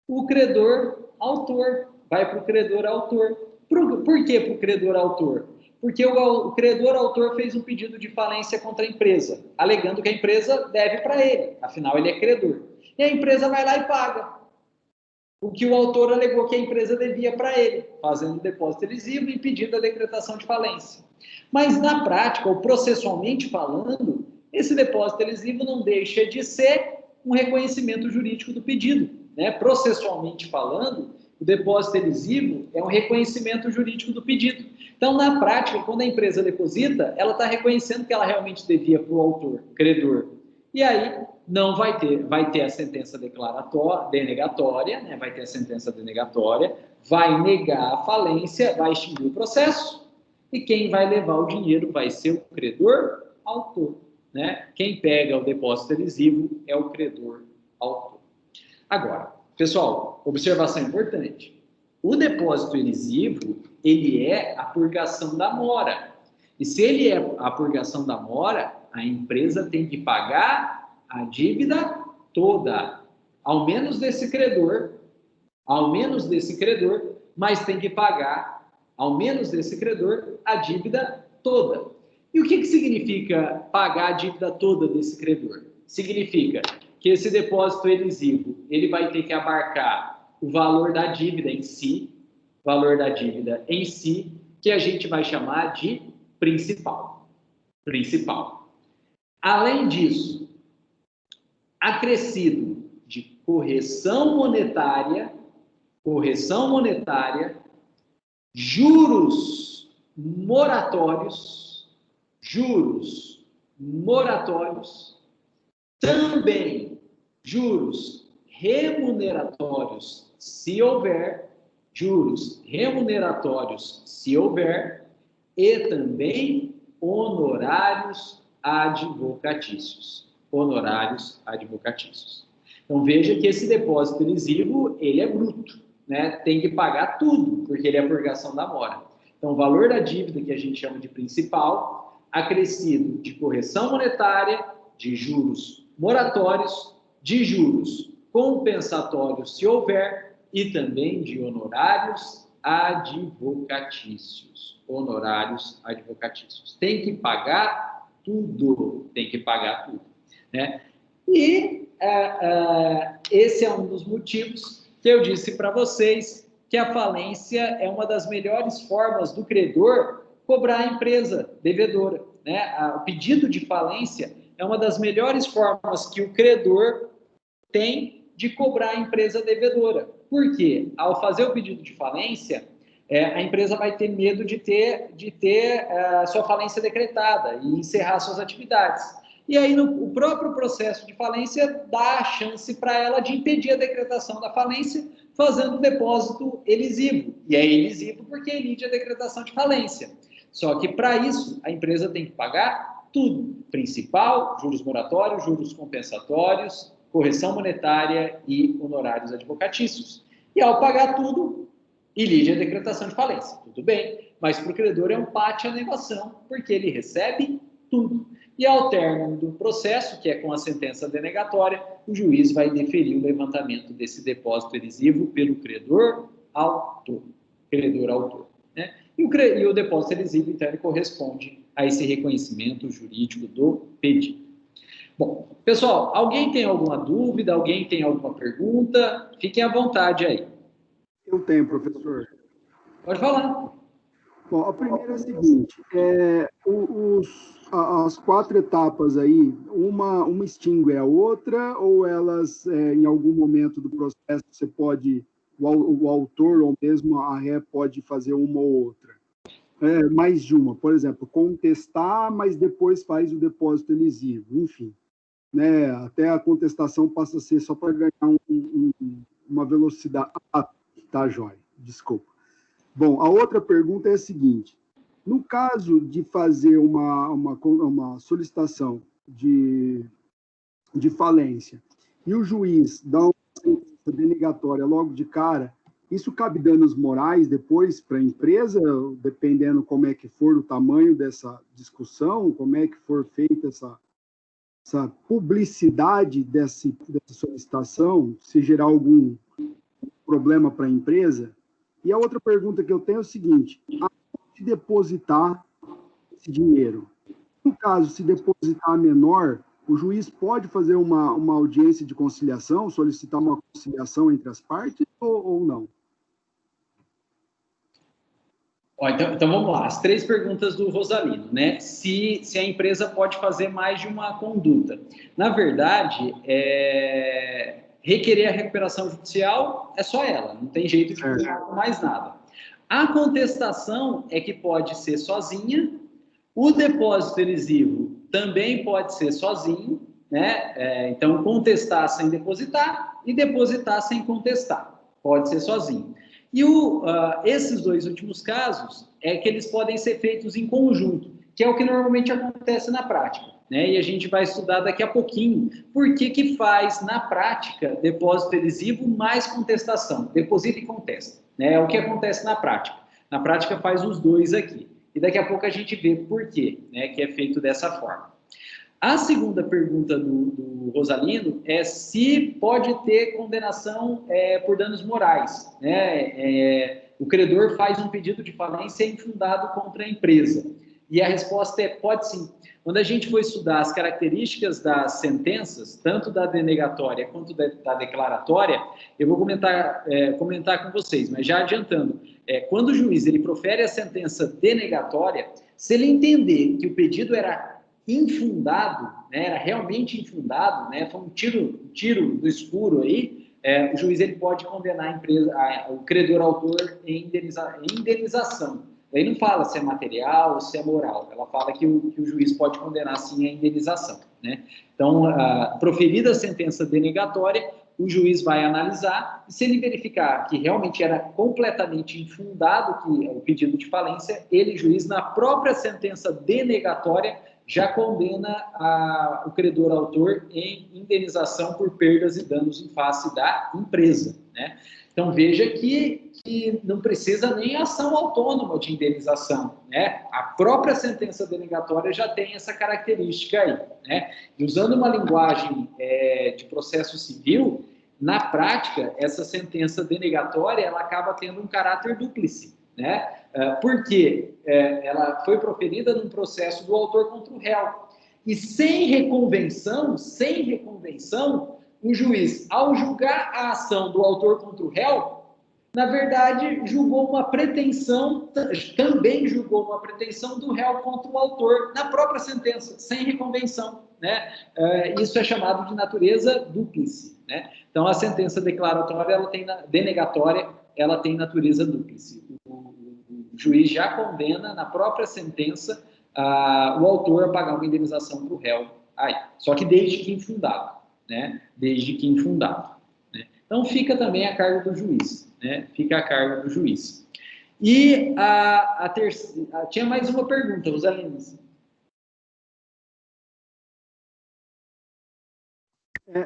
o credor autor. Vai para o credor autor. Por que para o credor autor? Porque o credor autor fez um pedido de falência contra a empresa, alegando que a empresa deve para ele, afinal ele é credor. E a empresa vai lá e paga o que o autor alegou que a empresa devia para ele, fazendo o depósito elisivo e impedindo a decretação de falência. Mas na prática, ou processualmente falando, esse depósito elisivo não deixa de ser um reconhecimento jurídico do pedido, né? Processualmente falando, o depósito elisivo é um reconhecimento jurídico do pedido. Então, na prática, quando a empresa deposita, ela está reconhecendo que ela realmente devia para o autor, credor. E aí, não vai ter a sentença denegatória, né? Vai ter a sentença denegatória, vai negar a falência, vai extinguir o processo, e quem vai levar o dinheiro vai ser o credor autor, né? Quem pega o depósito elisivo é o credor autor. Agora, pessoal, observação importante. O depósito elisivo, ele é a purgação da mora. E se ele é a purgação da mora, a empresa tem que pagar a dívida toda, ao menos desse credor, mas tem que pagar, ao menos desse credor, a dívida toda. E o que significa pagar a dívida toda desse credor? Significa que esse depósito elisivo, ele vai ter que abarcar o valor da dívida em si, que a gente vai chamar de principal. Além disso, acrescido de correção monetária, juros moratórios, também juros remuneratórios, se houver, e também honorários advocatícios. Então, veja que esse depósito elisivo, ele é bruto, né? Tem que pagar tudo, porque ele é a purgação da mora. Então, o valor da dívida, que a gente chama de principal, acrescido de correção monetária, de juros moratórios, de juros compensatórios, se houver, e também de honorários advocatícios. Tem que pagar tudo, né? E esse é um dos motivos que eu disse para vocês que a falência é uma das melhores formas do credor cobrar a empresa devedora, né? O pedido de falência é uma das melhores formas que o credor tem de cobrar a empresa devedora. Por quê? Ao fazer o pedido de falência, a empresa vai ter medo de ter sua falência decretada e encerrar suas atividades. E aí, o próprio processo de falência dá a chance para ela de impedir a decretação da falência, fazendo o depósito elisivo. E é elisivo porque elide a decretação de falência. Só que, para isso, a empresa tem que pagar tudo. Principal, juros moratórios, juros compensatórios, correção monetária e honorários advocatícios. E, ao pagar tudo, elide a decretação de falência. Tudo bem, mas para o credor é um pátio a negação, porque ele recebe tudo. E ao término do processo, que é com a sentença denegatória, o juiz vai deferir o levantamento desse depósito elisivo pelo credor autor. Né? E o depósito elisivo, então, ele corresponde a esse reconhecimento jurídico do pedido. Bom, pessoal, alguém tem alguma dúvida? Alguém tem alguma pergunta? Fiquem à vontade aí. Eu tenho, professor. Pode falar. Bom, a primeira é a seguinte, as 4 etapas aí, uma extingue a outra, ou elas, em algum momento do processo, você pode, o autor ou mesmo a ré pode fazer uma ou outra? Mais de uma, por exemplo, contestar, mas depois faz o depósito elisivo, enfim. Né? Até a contestação passa a ser só para ganhar uma velocidade. Ah, tá, jóia, desculpa. Bom, a outra pergunta é a seguinte: no caso de fazer uma solicitação de falência e o juiz dá uma sentença denegatória logo de cara, isso cabe danos morais depois para a empresa, dependendo como é que for o tamanho dessa discussão, como é que for feita essa publicidade dessa solicitação, se gerar algum problema para a empresa? E a outra pergunta que eu tenho é o seguinte: aonde depositar esse dinheiro? No caso, se depositar menor, o juiz pode fazer uma audiência de conciliação, solicitar uma conciliação entre as partes ou não? Então vamos lá, as 3 perguntas do Rosalino, né? Se a empresa pode fazer mais de uma conduta. Na verdade, requerer a recuperação judicial é só ela, não tem jeito de fazer mais nada. A contestação é que pode ser sozinha, o depósito elisivo também pode ser sozinho, né? Então, contestar sem depositar e depositar sem contestar, pode ser sozinho. E esses 2 últimos casos é que eles podem ser feitos em conjunto, que é o que normalmente acontece na prática, né? E a gente vai estudar daqui a pouquinho por que faz, na prática, depósito elisivo mais contestação, deposita e contesta, né? É o que acontece na prática. Na prática faz os 2 aqui. E daqui a pouco a gente vê por quê, né, que é feito dessa forma. A segunda pergunta do Rosalino é se pode ter condenação por danos morais, né? O credor faz um pedido de falência infundado contra a empresa. E a resposta é pode sim. Quando a gente for estudar as características das sentenças, tanto da denegatória quanto da declaratória, eu vou comentar com vocês, mas já adiantando, quando o juiz ele profere a sentença denegatória, se ele entender que o pedido era infundado, né, era realmente infundado, né, foi um tiro do escuro aí, o juiz ele pode condenar a empresa, o credor autor em indenização. Aí não fala se é material ou se é moral, ela fala que o juiz pode condenar sim a indenização, né? Então, proferida a sentença denegatória, o juiz vai analisar e se ele verificar que realmente era completamente infundado o pedido de falência, ele, juiz, na própria sentença denegatória, já condena o credor autor em indenização por perdas e danos em face da empresa, né? Então, veja que não precisa nem ação autônoma de indenização, né? A própria sentença denegatória já tem essa característica aí, né? E usando uma linguagem de processo civil, na prática, essa sentença denegatória, ela acaba tendo um caráter dúplice, né? Porque ela foi proferida num processo do autor contra o réu. E sem reconvenção, o juiz, ao julgar a ação do autor contra o réu, na verdade, também julgou uma pretensão do réu contra o autor na própria sentença, sem reconvenção, né? Isso é chamado de natureza dúplice, né? Então, a sentença declaratória, denegatória, ela tem natureza dúplice. O juiz já condena na própria sentença o autor a pagar uma indenização para o réu, só que desde que infundado, né? Desde que infundado, né? Então, fica também a cargo do juiz, né? Fica a cargo do juiz. E tinha mais uma pergunta, Rosalino.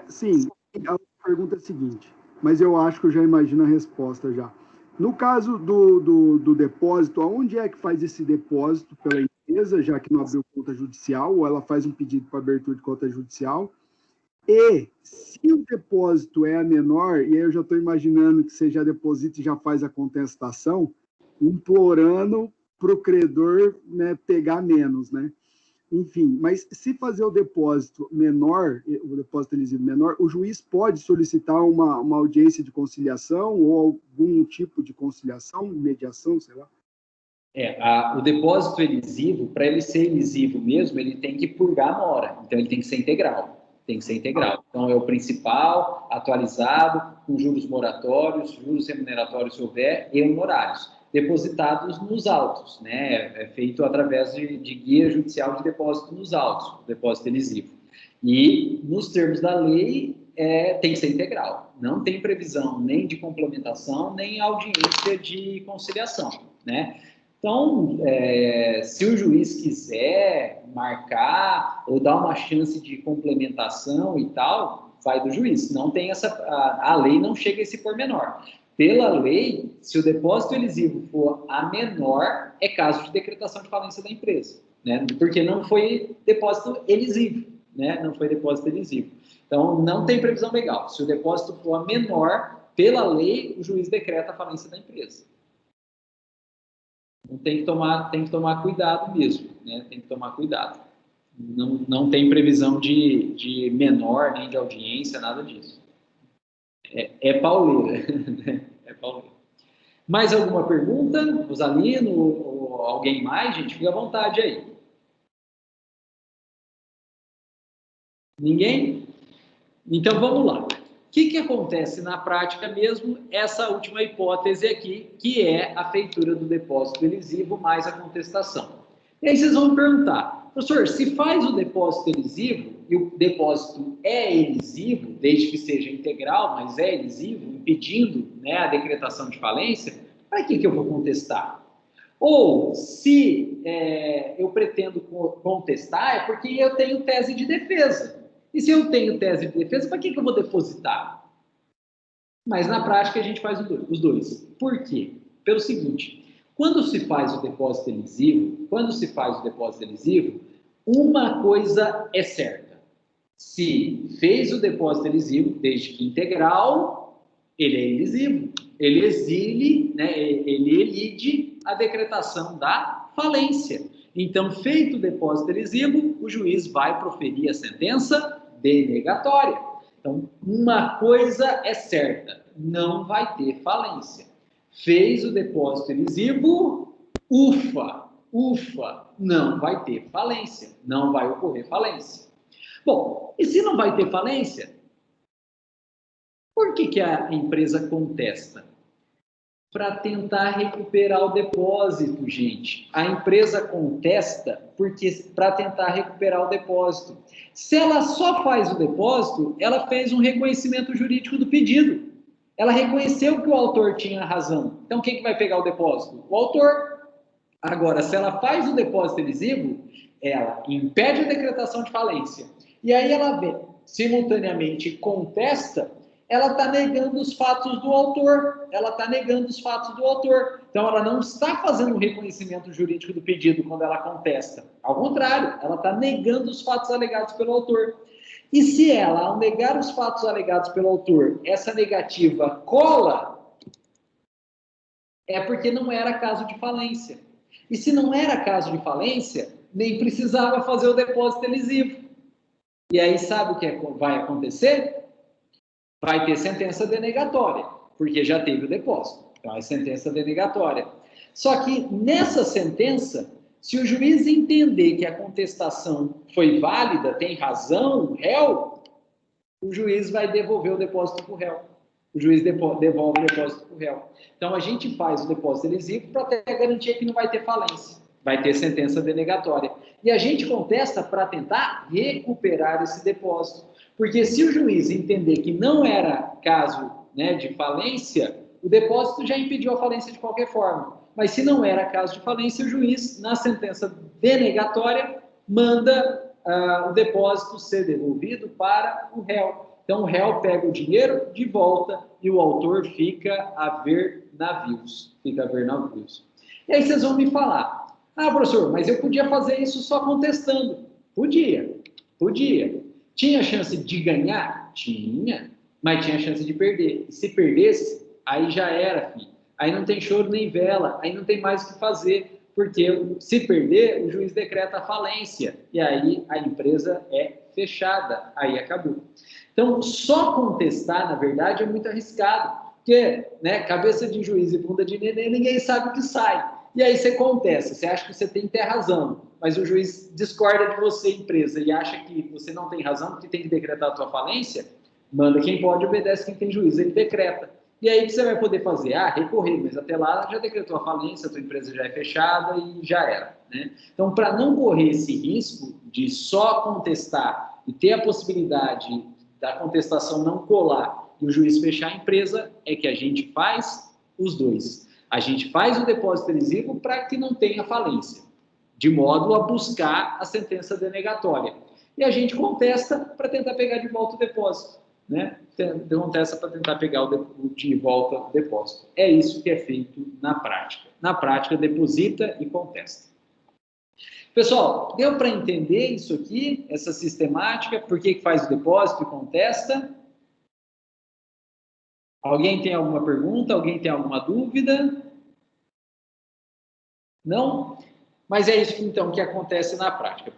Sim, a pergunta é a seguinte, mas eu acho que eu já imagino a resposta já. No caso do depósito, aonde é que faz esse depósito pela empresa, já que não abriu conta judicial, ou ela faz um pedido para abertura de conta judicial? E se o depósito é a menor, e aí eu já estou imaginando que você já deposita e já faz a contestação, implorando para o credor, né, pegar menos, né? enfim, mas se fazer o depósito menor, o depósito elisivo menor, o juiz pode solicitar uma audiência de conciliação ou algum tipo de conciliação, mediação, sei lá? O depósito elisivo, para ele ser elisivo mesmo, ele tem que purgar a mora, então ele tem que ser integral. Tem que ser integral. Então, é o principal, atualizado, com juros moratórios, juros remuneratórios, se houver, e honorários, depositados nos autos, né? É feito através de guia judicial de depósito nos autos, depósito elisivo. E, nos termos da lei, tem que ser integral. Não tem previsão nem de complementação, nem audiência de conciliação, né? Então, se o juiz quiser marcar ou dar uma chance de complementação e tal, vai do juiz. Não tem a lei não chega a esse pormenor. Pela lei, se o depósito elisivo for a menor, é caso de decretação de falência da empresa, né? Porque não foi depósito elisivo, né? Não foi depósito elisivo. Então, não tem previsão legal. Se o depósito for a menor, pela lei, o juiz decreta a falência da empresa. Então, tem que tomar cuidado mesmo, né? Tem que tomar cuidado. Não tem previsão de menor, nem de audiência, nada disso. Pauleira. É pauleira. Mais alguma pergunta? Rosalino ou alguém mais, gente? Fique à vontade aí. Ninguém? Então, vamos lá. O que acontece na prática mesmo? Essa última hipótese aqui, que é a feitura do depósito elisivo mais a contestação. E aí vocês vão me perguntar, professor, se faz o depósito elisivo, e o depósito é elisivo, desde que seja integral, mas é elisivo, impedindo, né, a decretação de falência, para que eu vou contestar? Ou, se eu pretendo contestar, é porque eu tenho tese de defesa. E se eu tenho tese de defesa, para que eu vou depositar? Mas na prática a gente faz os dois. Por quê? Pelo seguinte, quando se faz o depósito elisivo, uma coisa é certa. Se fez o depósito elisivo, desde que integral, ele é elisivo. Ele exile, né, ele elide a decretação da falência. Então, feito o depósito elisivo, o juiz vai proferir a sentença denegatória. Então, uma coisa é certa, não vai ter falência. Fez o depósito elisivo, ufa, não vai ter falência, não vai ocorrer falência. Bom, e se não vai ter falência, por que a empresa contesta? Para tentar recuperar o depósito, gente. A empresa contesta para tentar recuperar o depósito. Se ela só faz o depósito, ela fez um reconhecimento jurídico do pedido. Ela reconheceu que o autor tinha razão. Então, quem que vai pegar o depósito? O autor. Agora, se ela faz o depósito elisivo, ela impede a decretação de falência. E aí ela simultaneamente contesta, ela está negando os fatos do autor. Então, ela não está fazendo um reconhecimento jurídico do pedido quando ela contesta. Ao contrário, ela está negando os fatos alegados pelo autor. E se ela, ao negar os fatos alegados pelo autor, essa negativa cola, é porque não era caso de falência. E se não era caso de falência, nem precisava fazer o depósito elisivo. E aí, sabe o que vai acontecer? Vai ter sentença denegatória, porque já teve o depósito. Então, é sentença denegatória. Só que nessa sentença, se o juiz entender que a contestação foi válida, tem razão, o réu, o juiz vai devolver o depósito para o réu. O juiz devolve o depósito para o réu. Então, a gente faz o depósito elisivo para ter a garantia que não vai ter falência. Vai ter sentença denegatória. E a gente contesta para tentar recuperar esse depósito. Porque se o juiz entender que não era caso, né, de falência, o depósito já impediu a falência de qualquer forma. Mas se não era caso de falência, o juiz, na sentença denegatória, manda o depósito ser devolvido para o réu. Então, o réu pega o dinheiro de volta e o autor fica a ver navios. E aí vocês vão me falar, professor, mas eu podia fazer isso só contestando. Podia. Tinha chance de ganhar? Tinha, mas tinha chance de perder. E se perdesse, aí já era, filho. Aí não tem choro nem vela, aí não tem mais o que fazer. porque se perder, o juiz decreta a falência, e aí a empresa é fechada, aí acabou. Então, só contestar, na verdade, é muito arriscado, porque, né, cabeça de juiz e bunda de neném, ninguém sabe o que sai. E aí você contesta, você acha que você tem que ter razão, mas o juiz discorda de você, empresa, e acha que você não tem razão, porque tem que decretar a sua falência, manda quem pode, obedece quem tem juízo, ele decreta. E aí o que você vai poder fazer? Ah, recorrer, mas até lá já decretou a falência, a tua empresa já é fechada e já era, né? Então, para não correr esse risco de só contestar e ter a possibilidade da contestação não colar e o juiz fechar a empresa, é que a gente faz os dois. A gente faz o depósito elisivo para que não tenha falência, de modo a buscar a sentença denegatória. E a gente contesta para tentar pegar de volta o depósito, né? Contesta para tentar pegar de volta o depósito. É isso que é feito na prática. Na prática, deposita e contesta. Pessoal, deu para entender isso aqui, essa sistemática? Por que faz o depósito e contesta? Alguém tem alguma pergunta? Alguém tem alguma dúvida? Não? Mas é isso então que acontece na prática.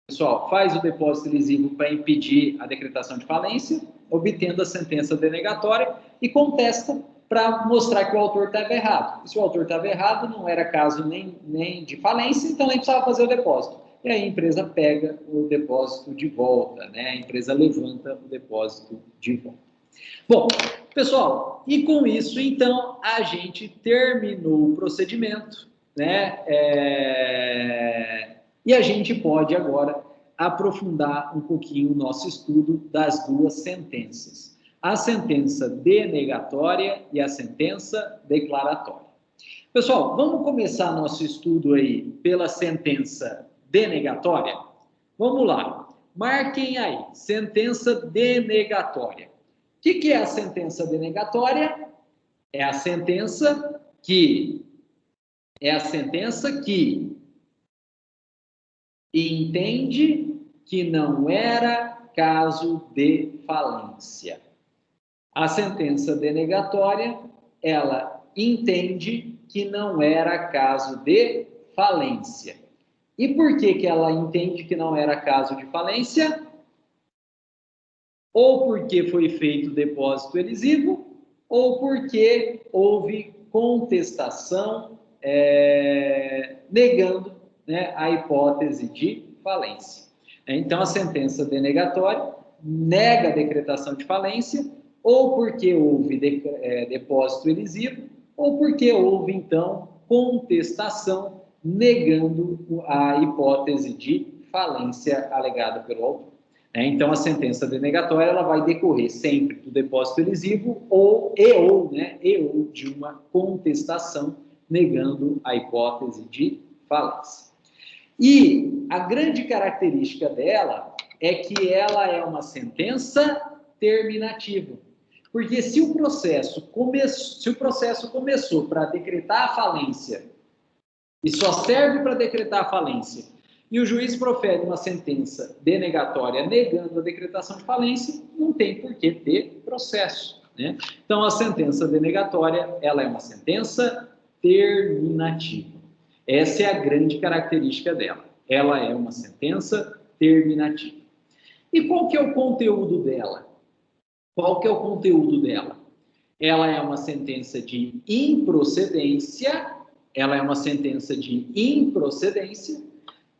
Pessoal, faz o depósito elisivo para impedir a decretação de falência, obtendo a sentença denegatória e contesta para mostrar que o autor estava errado. E se o autor estava errado, não era caso nem de falência, então nem precisava fazer o depósito. E aí a empresa pega o depósito de volta, né? A empresa levanta o depósito de volta. Bom, pessoal, e com isso, então, a gente terminou o procedimento, né? E a gente pode agora aprofundar um pouquinho o nosso estudo das duas sentenças. A sentença denegatória e a sentença declaratória. Pessoal, vamos começar nosso estudo aí pela sentença denegatória? Vamos lá. Marquem aí, sentença denegatória. O que é a sentença denegatória? É a sentença que entende que não era caso de falência. A sentença denegatória, ela entende que não era caso de falência. E por que ela entende que não era caso de falência? Ou porque foi feito depósito elisivo, ou porque houve contestação negando, né, a hipótese de falência. Então, a sentença denegatória nega a decretação de falência, ou porque houve depósito elisivo, ou porque houve, então, contestação negando a hipótese de falência alegada pelo autor. Então, a sentença denegatória ela vai decorrer sempre do depósito elisivo ou de uma contestação negando a hipótese de falência. E a grande característica dela é que ela é uma sentença terminativa. Porque se o processo começou para decretar a falência e só serve para decretar a falência, e o juiz profere uma sentença denegatória negando a decretação de falência, não tem por que ter processo, né? Então, a sentença denegatória, ela é uma sentença terminativa. Essa é a grande característica dela. Ela é uma sentença terminativa. E qual que é o conteúdo dela? Ela é uma sentença de improcedência,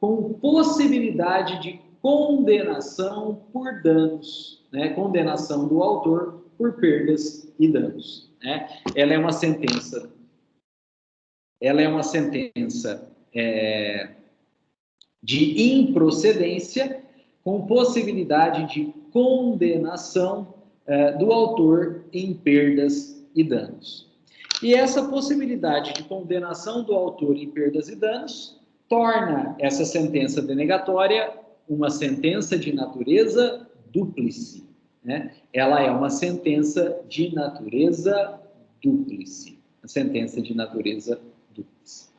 com possibilidade de condenação por danos, né? Condenação do autor por perdas e danos, né? Ela é uma sentença de improcedência com possibilidade de condenação do autor em perdas e danos. E essa possibilidade de condenação do autor em perdas e danos torna essa sentença denegatória uma sentença de natureza dúplice, né? Ela é uma sentença de natureza dúplice.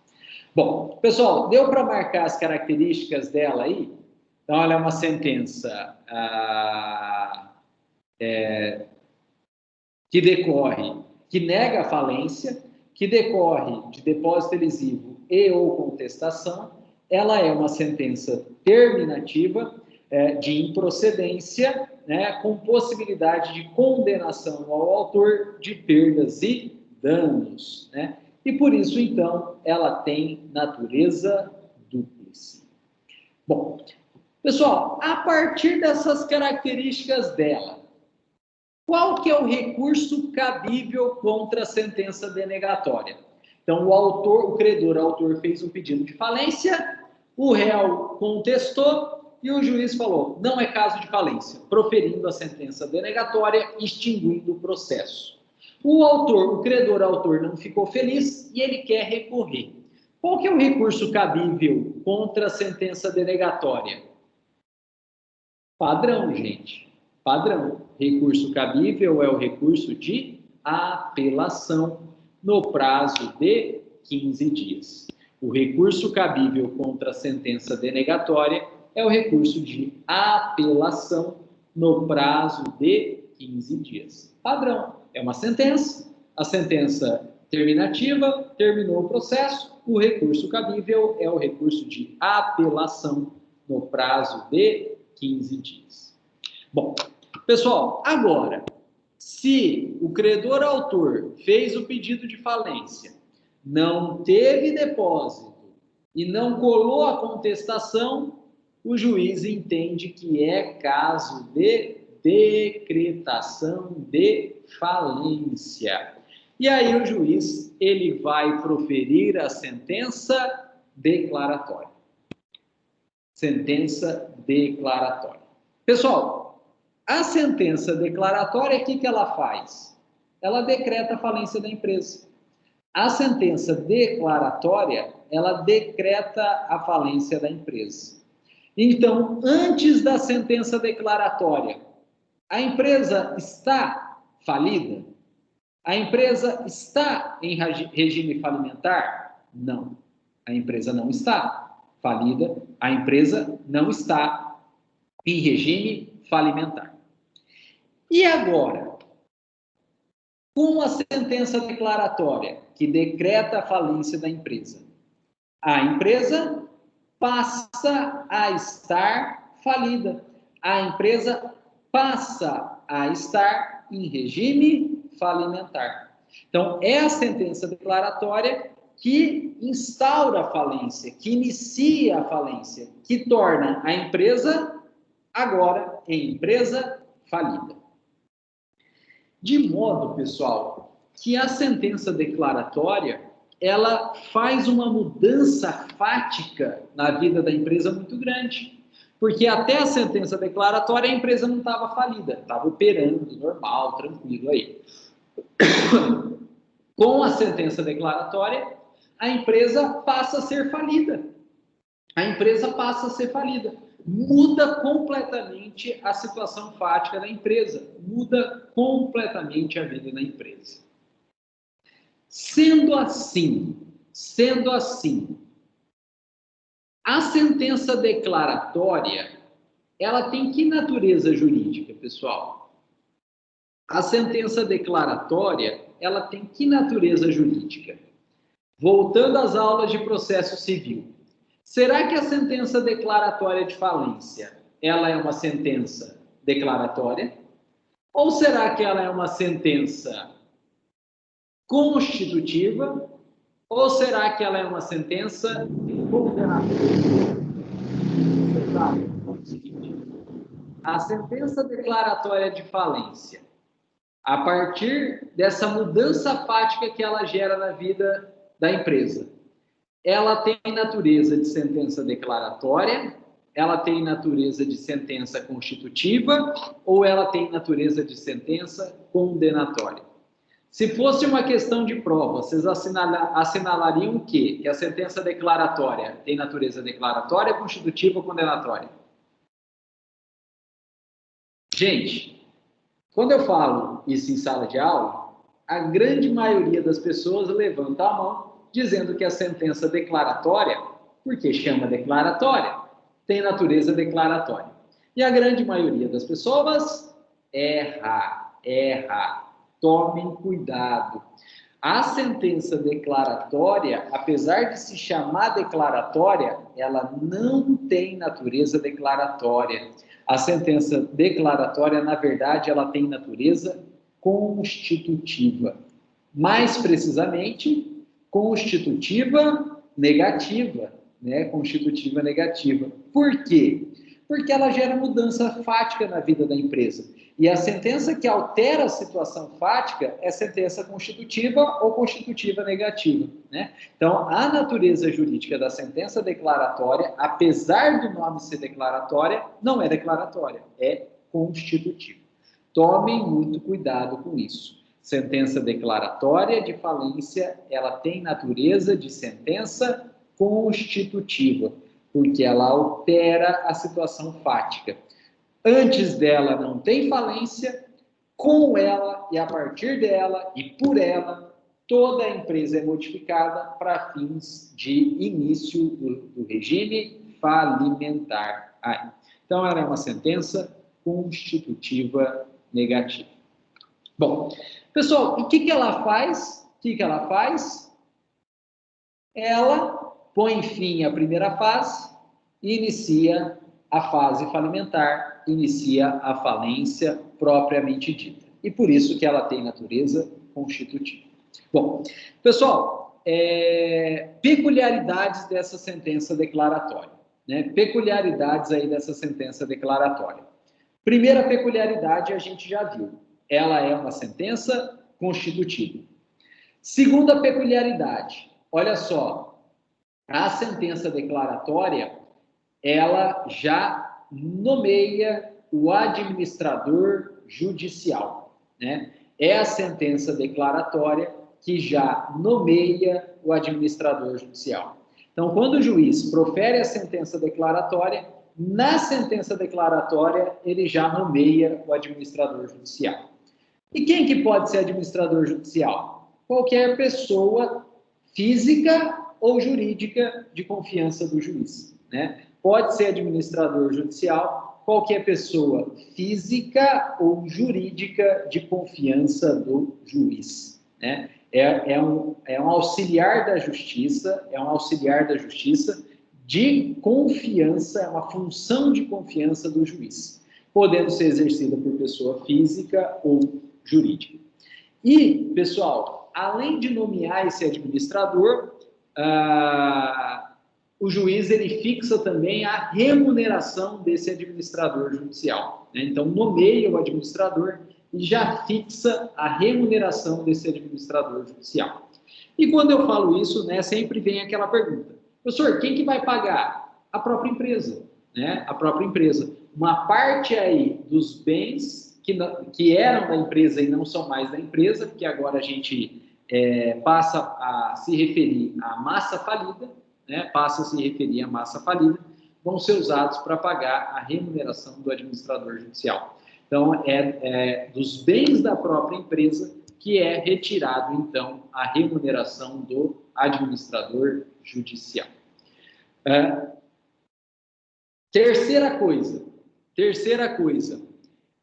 Bom, pessoal, deu para marcar as características dela aí? Então, ela é uma sentença que nega a falência, que decorre de depósito elisivo e ou contestação, ela é uma sentença terminativa de improcedência, né, com possibilidade de condenação ao autor de perdas e danos, né? E por isso, então, ela tem natureza dúplice. Bom, pessoal, a partir dessas características dela, qual que é o recurso cabível contra a sentença denegatória? Então, o credor autor fez um pedido de falência, o réu contestou e o juiz falou, não é caso de falência, proferindo a sentença denegatória, extinguindo o processo. O credor autor não ficou feliz e ele quer recorrer. Qual que é o recurso cabível contra a sentença denegatória? Padrão, gente. Padrão. Recurso cabível é o recurso de apelação no prazo de 15 dias. O recurso cabível contra a sentença denegatória é o recurso de apelação no prazo de 15 dias. Padrão. É uma sentença, a sentença terminativa, terminou o processo, o recurso cabível é o recurso de apelação no prazo de 15 dias. Bom, pessoal, agora, se o credor autor fez o pedido de falência, não teve depósito e não colou a contestação, o juiz entende que é caso de decretação de falência. E aí o juiz, ele vai proferir a sentença declaratória. Sentença declaratória. Pessoal, a sentença declaratória, o que ela faz? Ela decreta a falência da empresa. A sentença declaratória, ela decreta a falência da empresa. Então, antes da sentença declaratória, a empresa está falida? A empresa está em regime falimentar? Não. A empresa não está falida, a empresa não está em regime falimentar. E agora, com a sentença declaratória que decreta a falência da empresa, a empresa passa a estar falida. A empresa passa a estar em regime falimentar. Então, é a sentença declaratória que instaura a falência, que inicia a falência, que torna a empresa agora em empresa falida. De modo, pessoal, que a sentença declaratória, ela faz uma mudança fática na vida da empresa muito grande. Porque até a sentença declaratória a empresa não estava falida, estava operando normal, tranquilo aí. Com a sentença declaratória, a empresa passa a ser falida. A empresa passa a ser falida. Muda completamente a situação fática da empresa. Muda completamente a vida da empresa. Sendo assim, a sentença declaratória, ela tem que natureza jurídica, pessoal? A sentença declaratória, ela tem que natureza jurídica? Voltando às aulas de processo civil, será que a sentença declaratória de falência, ela é uma sentença declaratória? Ou será que ela é uma sentença constitutiva? Ou será que ela é uma sentença condenatória? A sentença declaratória de falência, a partir dessa mudança fática que ela gera na vida da empresa, ela tem natureza de sentença declaratória, ela tem natureza de sentença constitutiva ou ela tem natureza de sentença condenatória? Se fosse uma questão de prova, vocês assinalariam o quê? Que a sentença declaratória tem natureza declaratória, constitutiva ou condenatória? Gente, quando eu falo isso em sala de aula, a grande maioria das pessoas levanta a mão dizendo que a sentença declaratória, porque chama declaratória, tem natureza declaratória. E a grande maioria das pessoas erra. Tomem cuidado. A sentença declaratória, apesar de se chamar declaratória, ela não tem natureza declaratória. A sentença declaratória, na verdade, ela tem natureza constitutiva. Mais precisamente, constitutiva negativa, né? Constitutiva negativa. Por quê? Porque ela gera mudança fática na vida da empresa. E a sentença que altera a situação fática é sentença constitutiva ou constitutiva negativa, né? Então, a natureza jurídica da sentença declaratória, apesar do nome ser declaratória, não é declaratória, é constitutiva. Tomem muito cuidado com isso. Sentença declaratória de falência, ela tem natureza de sentença constitutiva, porque ela altera a situação fática. Antes dela não tem falência, com ela e a partir dela e por ela, toda a empresa é modificada para fins de início do regime falimentar. Então, ela é uma sentença constitutiva negativa. Bom, pessoal, o que ela faz? Ela põe fim à primeira fase e inicia a fase falimentar, inicia a falência propriamente dita. E por isso que ela tem natureza constitutiva. Bom, pessoal, peculiaridades dessa sentença declaratória, né? Peculiaridades aí dessa sentença declaratória. Primeira peculiaridade a gente já viu. Ela é uma sentença constitutiva. Segunda peculiaridade, olha só, a sentença declaratória, ela já nomeia o administrador judicial, né? É a sentença declaratória que já nomeia o administrador judicial. Então, quando o juiz profere a sentença declaratória, na sentença declaratória, ele já nomeia o administrador judicial. E quem que pode ser administrador judicial? Qualquer pessoa física ou jurídica de confiança do juiz, né? Pode ser administrador judicial qualquer pessoa física ou jurídica de confiança do juiz, né? É um auxiliar da justiça, de confiança, é uma função de confiança do juiz, podendo ser exercida por pessoa física ou jurídica. E, pessoal, além de nomear esse administrador, o juiz ele fixa também a remuneração desse administrador judicial, né? Então, nomeia o administrador e já fixa a remuneração desse administrador judicial. E quando eu falo isso, né, sempre vem aquela pergunta: professor, quem que vai pagar? A própria empresa, né? A própria empresa. Uma parte aí dos bens que eram da empresa e não são mais da empresa, porque agora a gente passa a se referir à massa falida, né? Passa a se referir à massa falida, vão ser usados para pagar a remuneração do administrador judicial. Então, dos bens da própria empresa que é retirado, então, a remuneração do administrador judicial. Terceira coisa,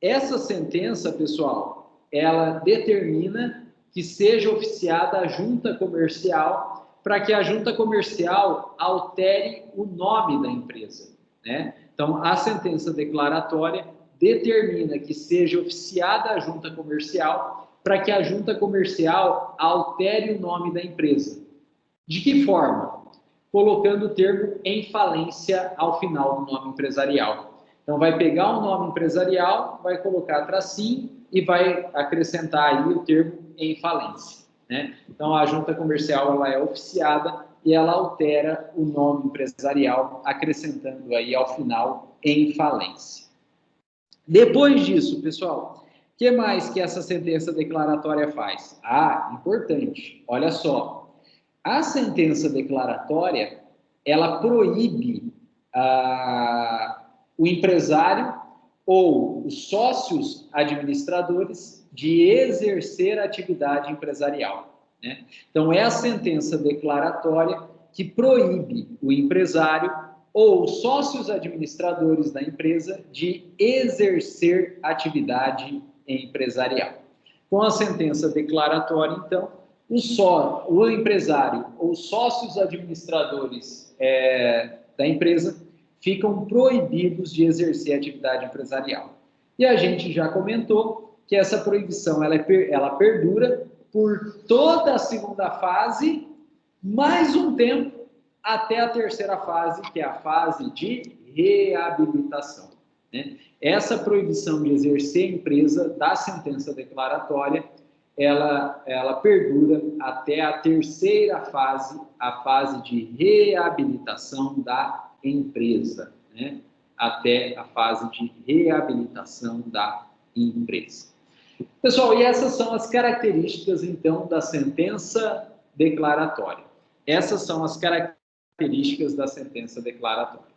essa sentença, pessoal, ela determina que seja oficiada a junta comercial para que a junta comercial altere o nome da empresa, né? Então, a sentença declaratória determina que seja oficiada a junta comercial para que a junta comercial altere o nome da empresa. De que forma? Colocando o termo em falência ao final do nome empresarial. Então, vai pegar o nome empresarial, vai colocar tracinho e vai acrescentar aí o termo em falência, né? Então, a junta comercial ela é oficiada e ela altera o nome empresarial, acrescentando aí ao final em falência. Depois disso, pessoal, o que mais que essa sentença declaratória faz? Importante, olha só. A sentença declaratória, ela proíbe o empresário ou os sócios administradores de exercer atividade empresarial, né? Então, é a sentença declaratória que proíbe o empresário ou os sócios administradores da empresa de exercer atividade empresarial. Com a sentença declaratória, então, o empresário ou sócios administradores da empresa ficam proibidos de exercer atividade empresarial. E a gente já comentou que essa proibição ela perdura por toda a segunda fase, mais um tempo, até a terceira fase, que é a fase de reabilitação, né? Essa proibição de exercer a empresa da sentença declaratória, ela perdura até a terceira fase, a fase de reabilitação da empresa, né? Até a fase de reabilitação da empresa. Pessoal, e essas são as características, então, da sentença declaratória. Essas são as características da sentença declaratória.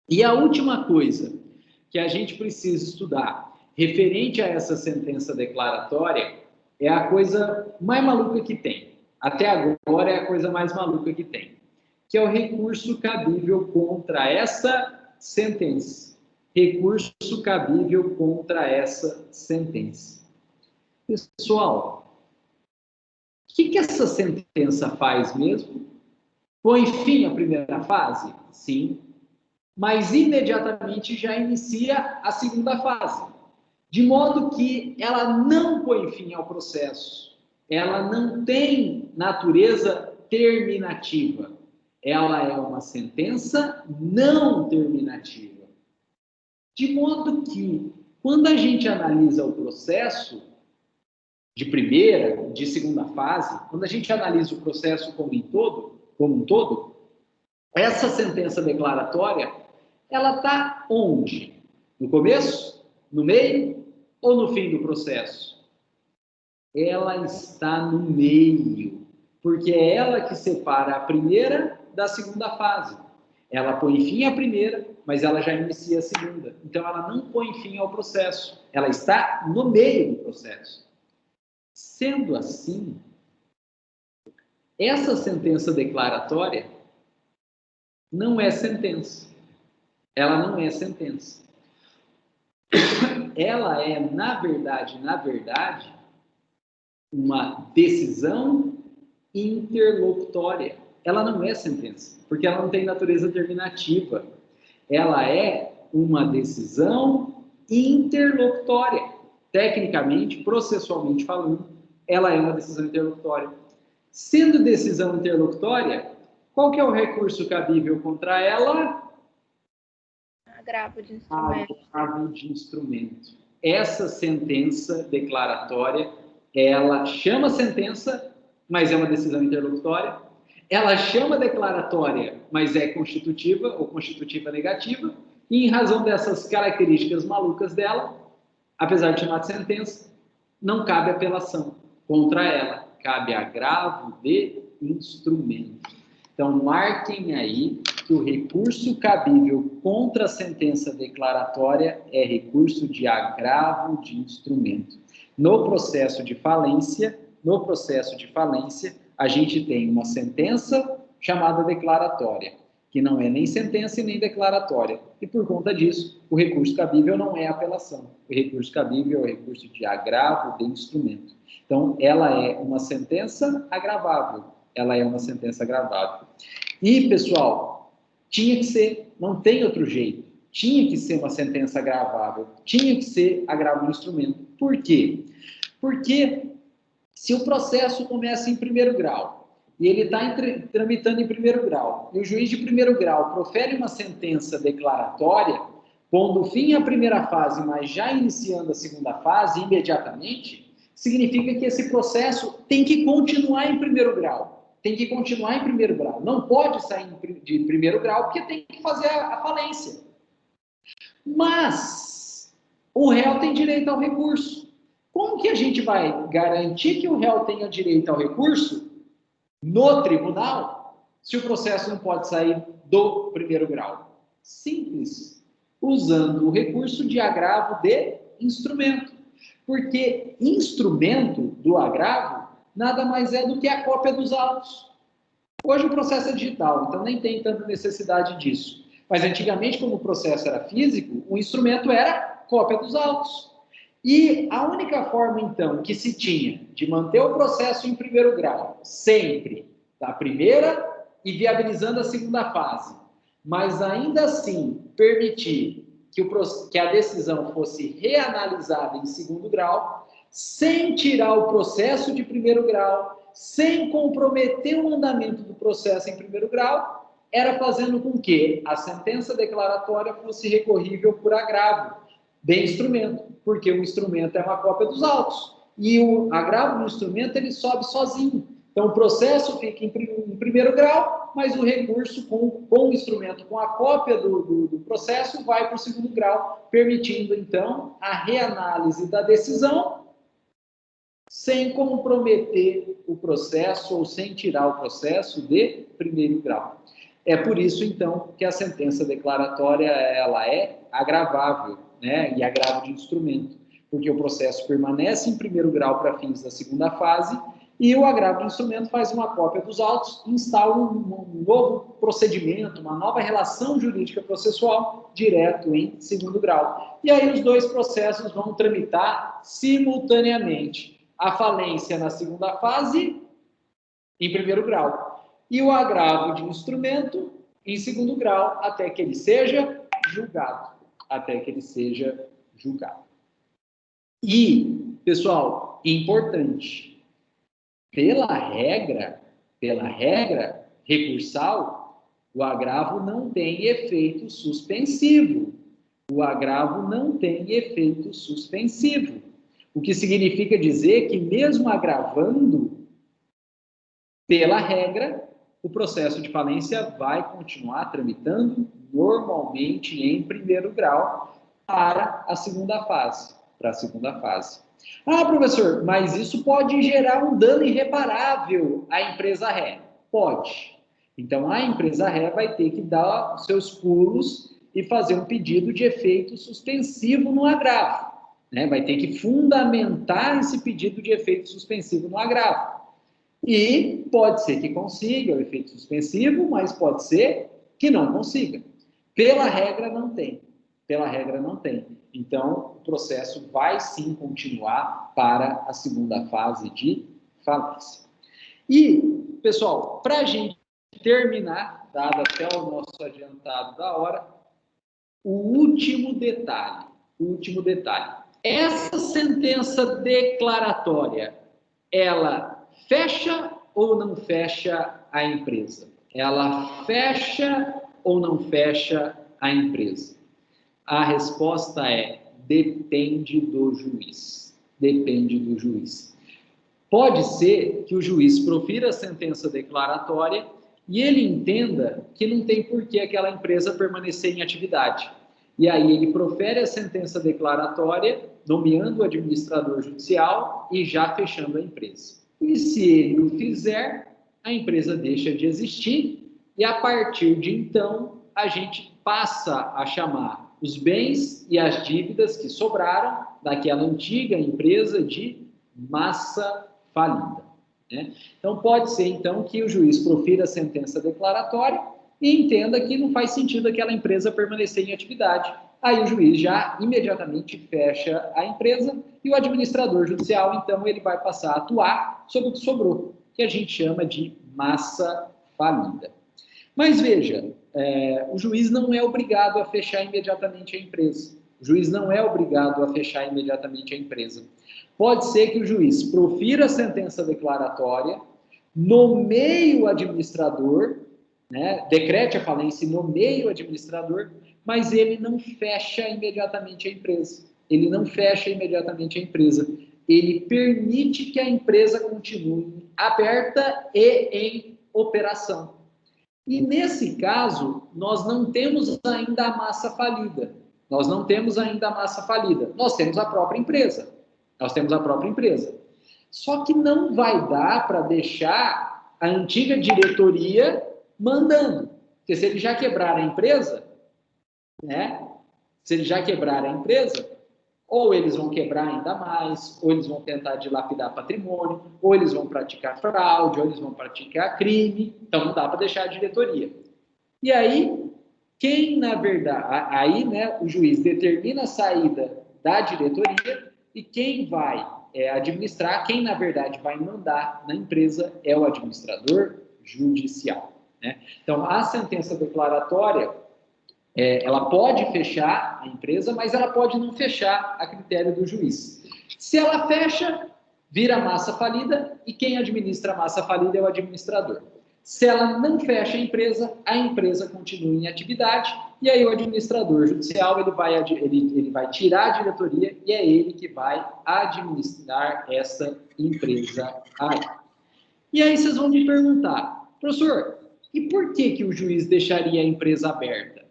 E a última coisa que a gente precisa estudar referente a essa sentença declaratória é a coisa mais maluca que tem. Até agora é a coisa mais maluca que tem, que é o recurso cabível contra essa sentença. Recurso cabível contra essa sentença. Pessoal, o que essa sentença faz mesmo? Põe fim à primeira fase? Sim. Mas imediatamente já inicia a segunda fase. De modo que ela não põe fim ao processo. Ela não tem natureza terminativa. Ela é uma sentença não terminativa. De modo que, quando a gente analisa o processo de primeira, de segunda fase, quando a gente analisa o processo como um todo, essa sentença declaratória, ela está onde? No começo? No meio? Ou no fim do processo? Ela está no meio, porque é ela que separa a primeira da segunda fase. Ela põe fim à primeira, mas ela já inicia a segunda. Então, ela não põe fim ao processo. Ela está no meio do processo. Sendo assim, essa sentença declaratória não é sentença. Ela não é sentença. Ela é, na verdade, uma decisão interlocutória. Ela não é sentença, porque ela não tem natureza terminativa. Ela é uma decisão interlocutória. Tecnicamente, processualmente falando, ela é uma decisão interlocutória. Sendo decisão interlocutória, qual que é o recurso cabível contra ela? Agravo de instrumento. Agravo de instrumento. Essa sentença declaratória, ela chama sentença, mas é uma decisão interlocutória. Ela chama declaratória, mas é constitutiva ou constitutiva negativa. E em razão dessas características malucas dela, apesar de chamar de sentença, não cabe apelação contra ela. Cabe agravo de instrumento. Então, marquem aí que o recurso cabível contra a sentença declaratória é recurso de agravo de instrumento. No processo de falência, a gente tem uma sentença chamada declaratória, que não é nem sentença e nem declaratória. E por conta disso, o recurso cabível não é apelação. O recurso cabível é o recurso de agravo de instrumento. Então, ela é uma sentença agravável. Ela é uma sentença agravável. E, pessoal, tinha que ser, não tem outro jeito. Tinha que ser uma sentença agravável. Tinha que ser agravo de instrumento. Por quê? Porque se o processo começa em primeiro grau e ele está tramitando em primeiro grau e o juiz de primeiro grau profere uma sentença declaratória, pondo fim à primeira fase, mas já iniciando a segunda fase imediatamente, significa que esse processo tem que continuar em primeiro grau. Tem que continuar em primeiro grau. Não pode sair de primeiro grau porque tem que fazer a falência. Mas o réu tem direito ao recurso. Como que a gente vai garantir que o réu tenha direito ao recurso no tribunal se o processo não pode sair do primeiro grau? Simples. Usando o recurso de agravo de instrumento. Porque instrumento do agravo nada mais é do que a cópia dos autos. Hoje o processo é digital, então nem tem tanta necessidade disso. Mas antigamente, como o processo era físico, o instrumento era cópia dos autos. E a única forma, então, que se tinha de manter o processo em primeiro grau, sempre da primeira e viabilizando a segunda fase, mas ainda assim permitir que a decisão fosse reanalisada em segundo grau, sem tirar o processo de primeiro grau, sem comprometer o andamento do processo em primeiro grau, era fazendo com que a sentença declaratória fosse recorrível por agravo de instrumento, porque o instrumento é uma cópia dos autos. E o agravo do instrumento, ele sobe sozinho. Então, o processo fica em primeiro grau, mas o recurso com o instrumento, com a cópia do processo, vai para o segundo grau, permitindo, então, a reanálise da decisão sem comprometer o processo ou sem tirar o processo de primeiro grau. É por isso, então, que a sentença declaratória ela é agravável, né, e agravo de instrumento, porque o processo permanece em primeiro grau para fins da segunda fase e o agravo de instrumento faz uma cópia dos autos e instala um novo procedimento, uma nova relação jurídica processual direto em segundo grau. E aí os dois processos vão tramitar simultaneamente. A falência na segunda fase, em primeiro grau, e o agravo de instrumento em segundo grau, até que ele seja julgado. Até que ele seja julgado. E, pessoal, importante, pela regra recursal, o agravo não tem efeito suspensivo. O agravo não tem efeito suspensivo. O que significa dizer que, mesmo agravando, pela regra, o processo de falência vai continuar tramitando normalmente em primeiro grau para a segunda fase. Ah, professor, mas isso pode gerar um dano irreparável à empresa ré. Pode. Então, a empresa ré vai ter que dar os seus pulos e fazer um pedido de efeito suspensivo no agravo. Né? Vai ter que fundamentar esse pedido de efeito suspensivo no agravo. E pode ser que consiga o efeito suspensivo, mas pode ser que não consiga. Pela regra, não tem. Então, o processo vai sim continuar para a segunda fase de falência. E, pessoal, para a gente terminar, dado até o nosso adiantado da hora, o último detalhe. Essa sentença declaratória, ela fecha ou não fecha a empresa? Ela fecha ou não fecha a empresa? A resposta é: depende do juiz. Depende do juiz. Pode ser que o juiz profira a sentença declaratória e ele entenda que não tem por que aquela empresa permanecer em atividade. E aí ele profere a sentença declaratória, nomeando o administrador judicial e já fechando a empresa. E se ele o fizer, a empresa deixa de existir e a partir de então a gente passa a chamar os bens e as dívidas que sobraram daquela antiga empresa de massa falida. Né? Então, pode ser, então, que o juiz profira a sentença declaratória e entenda que não faz sentido aquela empresa permanecer em atividade. Aí o juiz já imediatamente fecha a empresa e o administrador judicial, então, ele vai passar a atuar sobre o que sobrou, que a gente chama de massa falida. Mas veja, o juiz não é obrigado a fechar imediatamente a empresa. Pode ser que o juiz profira a sentença declaratória, nomeie o administrador, né, decrete a falência e nomeie o administrador, mas ele não fecha imediatamente a empresa. Ele permite que a empresa continue aberta e em operação. E, nesse caso, nós não temos ainda a massa falida. Nós temos a própria empresa. Só que não vai dar para deixar a antiga diretoria mandando. Porque se ele já quebrar a empresa, né? Ou eles vão quebrar ainda mais, ou eles vão tentar dilapidar patrimônio, ou eles vão praticar fraude, ou eles vão praticar crime. Então, não dá para deixar a diretoria. E aí, né, o juiz determina a saída da diretoria e quem vai administrar, quem na verdade vai mandar na empresa é o administrador judicial, né? Então, a sentença declaratória, ela pode fechar a empresa, mas ela pode não fechar a critério do juiz. Se ela fecha, vira massa falida e quem administra a massa falida é o administrador. Se ela não fecha a empresa continua em atividade e aí o administrador judicial ele vai tirar a diretoria e é ele que vai administrar essa empresa aí. E aí vocês vão me perguntar, professor, e por que o juiz deixaria a empresa aberta?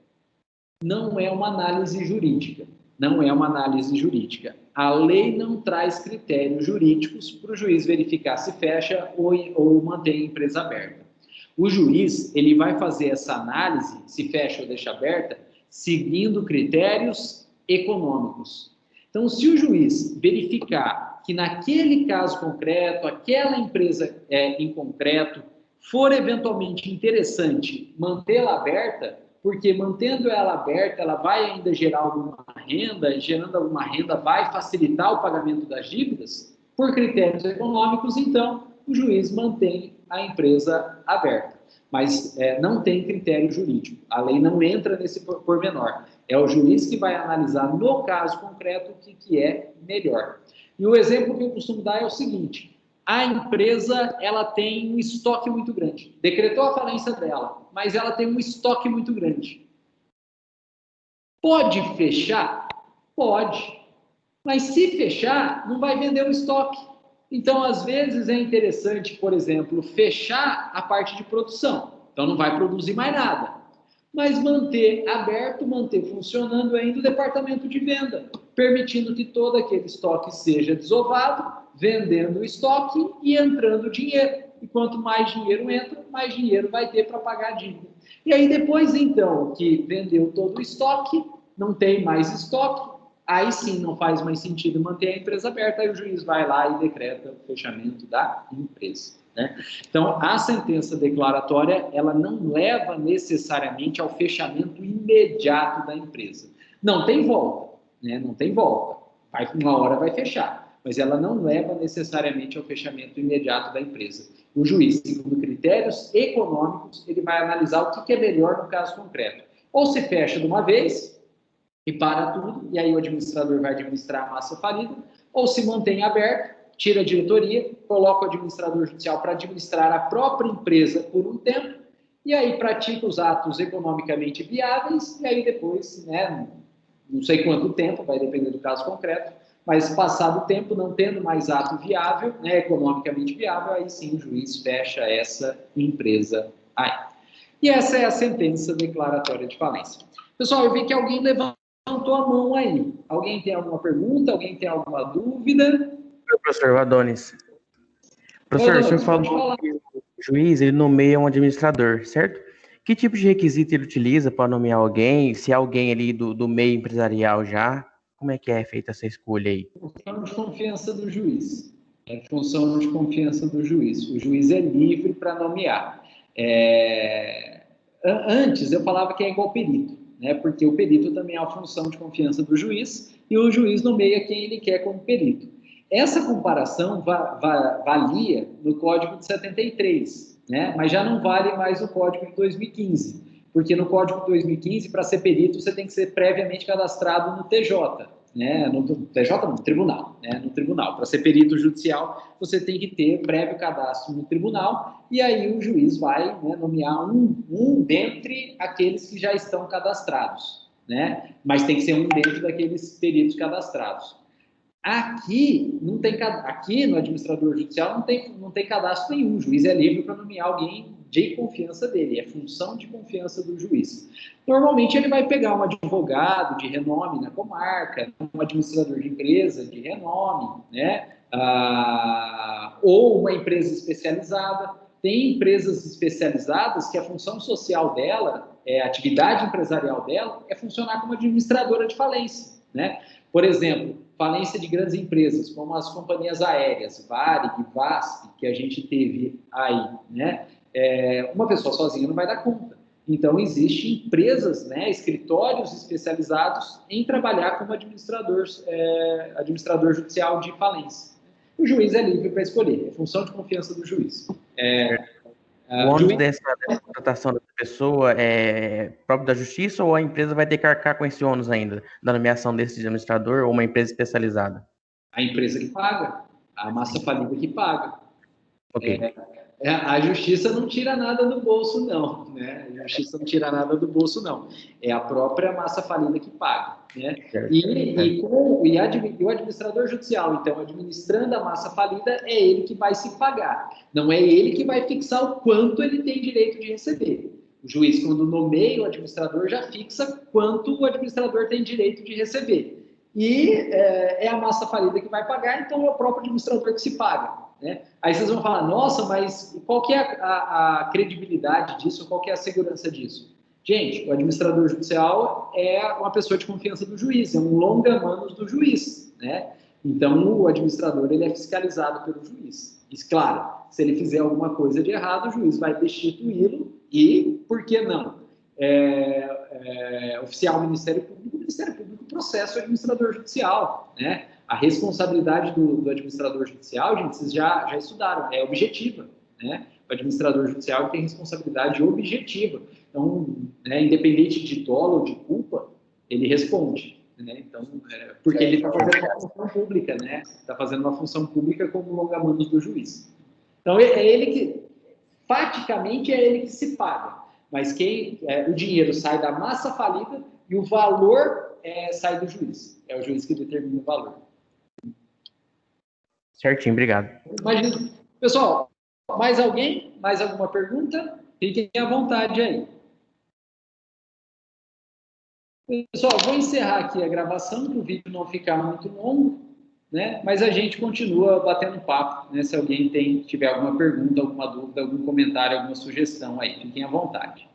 Não é uma análise jurídica. Não é uma análise jurídica. A lei não traz critérios jurídicos para o juiz verificar se fecha ou mantém a empresa aberta. O juiz, ele vai fazer essa análise, se fecha ou deixa aberta, seguindo critérios econômicos. Então, se o juiz verificar que naquele caso concreto, aquela empresa em concreto, for eventualmente interessante mantê-la aberta, porque mantendo ela aberta, ela vai ainda gerar alguma renda, gerando alguma renda vai facilitar o pagamento das dívidas, por critérios econômicos, então o juiz mantém a empresa aberta. Mas não tem critério jurídico, a lei não entra nesse pormenor. É o juiz que vai analisar no caso concreto o que é melhor. E o exemplo que eu costumo dar é o seguinte: a empresa ela tem um estoque muito grande, decretou a falência dela, mas ela tem um estoque muito grande. Pode fechar? Pode. Mas se fechar, não vai vender o estoque. Então, às vezes, é interessante, por exemplo, fechar a parte de produção. Então, não vai produzir mais nada. Mas manter aberto, manter funcionando ainda o departamento de venda, permitindo que todo aquele estoque seja desovado, vendendo o estoque e entrando dinheiro. E quanto mais dinheiro entra, mais dinheiro vai ter para pagar a dívida. E aí, depois, então, que vendeu todo o estoque, não tem mais estoque, aí sim não faz mais sentido manter a empresa aberta, aí o juiz vai lá e decreta o fechamento da empresa, né? Então, a sentença declaratória, ela não leva necessariamente ao fechamento imediato da empresa. Não tem volta, né? Não tem volta. Uma hora vai fechar, mas ela não leva necessariamente ao fechamento imediato da empresa. O juiz, segundo critérios econômicos, ele vai analisar o que é melhor no caso concreto. Ou se fecha de uma vez e para tudo, e aí o administrador vai administrar a massa falida, ou se mantém aberto, tira a diretoria, coloca o administrador judicial para administrar a própria empresa por um tempo, e aí pratica os atos economicamente viáveis, e aí depois, né, não sei quanto tempo, vai depender do caso concreto, mas passado o tempo, não tendo mais ato viável, né, economicamente viável, aí sim o juiz fecha essa empresa aí. E essa é a sentença declaratória de falência. Pessoal, eu vi que alguém levantou a mão aí. Alguém tem alguma pergunta? Alguém tem alguma dúvida? Professor Adonis. Professor, o senhor falou que o juiz ele nomeia um administrador, certo? Que tipo de requisito ele utiliza para nomear alguém? Se é alguém ali do meio empresarial já? Como é que é feita essa escolha aí? Função de confiança do juiz. É função de confiança do juiz. O juiz é livre para nomear. Antes eu falava que é igual perito, né? Porque o perito também é a função de confiança do juiz e o juiz nomeia quem ele quer como perito. Essa comparação valia no Código de 73, né? Mas já não vale mais no Código de 2015, porque no Código de 2015, para ser perito, você tem que ser previamente cadastrado no TJ, né? No TJ não, no tribunal, né? No tribunal. Para ser perito judicial, você tem que ter prévio cadastro no tribunal, e aí o juiz vai, né, nomear um dentre aqueles que já estão cadastrados, né? Mas tem que ser um dentro daqueles peritos cadastrados. Aqui no administrador judicial não tem cadastro nenhum. O juiz é livre para nomear alguém de confiança dele, é função de confiança do juiz. Normalmente ele vai pegar um advogado de renome na comarca, um administrador de empresa de renome, né? Ou uma empresa especializada. Tem empresas especializadas que a função social dela, a atividade empresarial dela, é funcionar como administradora de falência, né? Por exemplo, falência de grandes empresas, como as companhias aéreas, Varig, VASP, que a gente teve aí, né? Uma pessoa sozinha não vai dar conta. Então, existem empresas, né, escritórios especializados em trabalhar como administrador judicial de falência. O juiz é livre para escolher, é função de confiança do juiz. O ônus dessa contratação dessa pessoa é próprio da justiça ou a empresa vai ter que arcar com esse ônus ainda, da nomeação desse administrador ou uma empresa especializada? A empresa que paga, a massa falida que paga. Ok. A justiça não tira nada do bolso, não, né? A justiça não tira nada do bolso, não. É a própria massa falida que paga, né? E o administrador judicial, então, administrando a massa falida, é ele que vai se pagar. Não é ele que vai fixar o quanto ele tem direito de receber. O juiz, quando nomeia o administrador, já fixa quanto o administrador tem direito de receber. E é a massa falida que vai pagar, então é o próprio administrador que se paga. Né? Aí vocês vão falar, nossa, mas qual que é a credibilidade disso, qual que é a segurança disso? Gente, o administrador judicial é uma pessoa de confiança do juiz, é um longa-manos do juiz, né? Então, o administrador ele é fiscalizado pelo juiz. E, claro, se ele fizer alguma coisa de errado, o juiz vai destituí-lo e, por que não? Oficiar o Ministério Público processa o administrador judicial, né? A responsabilidade do administrador judicial, gente, vocês já estudaram, é objetiva, né? O administrador judicial tem responsabilidade objetiva. Então, né, independente de dolo ou de culpa, ele responde, né? Então, porque ele está fazendo uma função pública, né? Está fazendo uma função pública como longa-manos do juiz. Então, é ele que, faticamente, é ele que se paga. Mas o dinheiro sai da massa falida e o valor sai do juiz. É o juiz que determina o valor. Certinho, obrigado. Imagina. Pessoal, mais alguém? Mais alguma pergunta? Fiquem à vontade aí. Pessoal, vou encerrar aqui a gravação, para o vídeo não ficar muito longo, né? Mas a gente continua batendo papo, né? Se alguém tiver alguma pergunta, alguma dúvida, algum comentário, alguma sugestão aí, fiquem à vontade.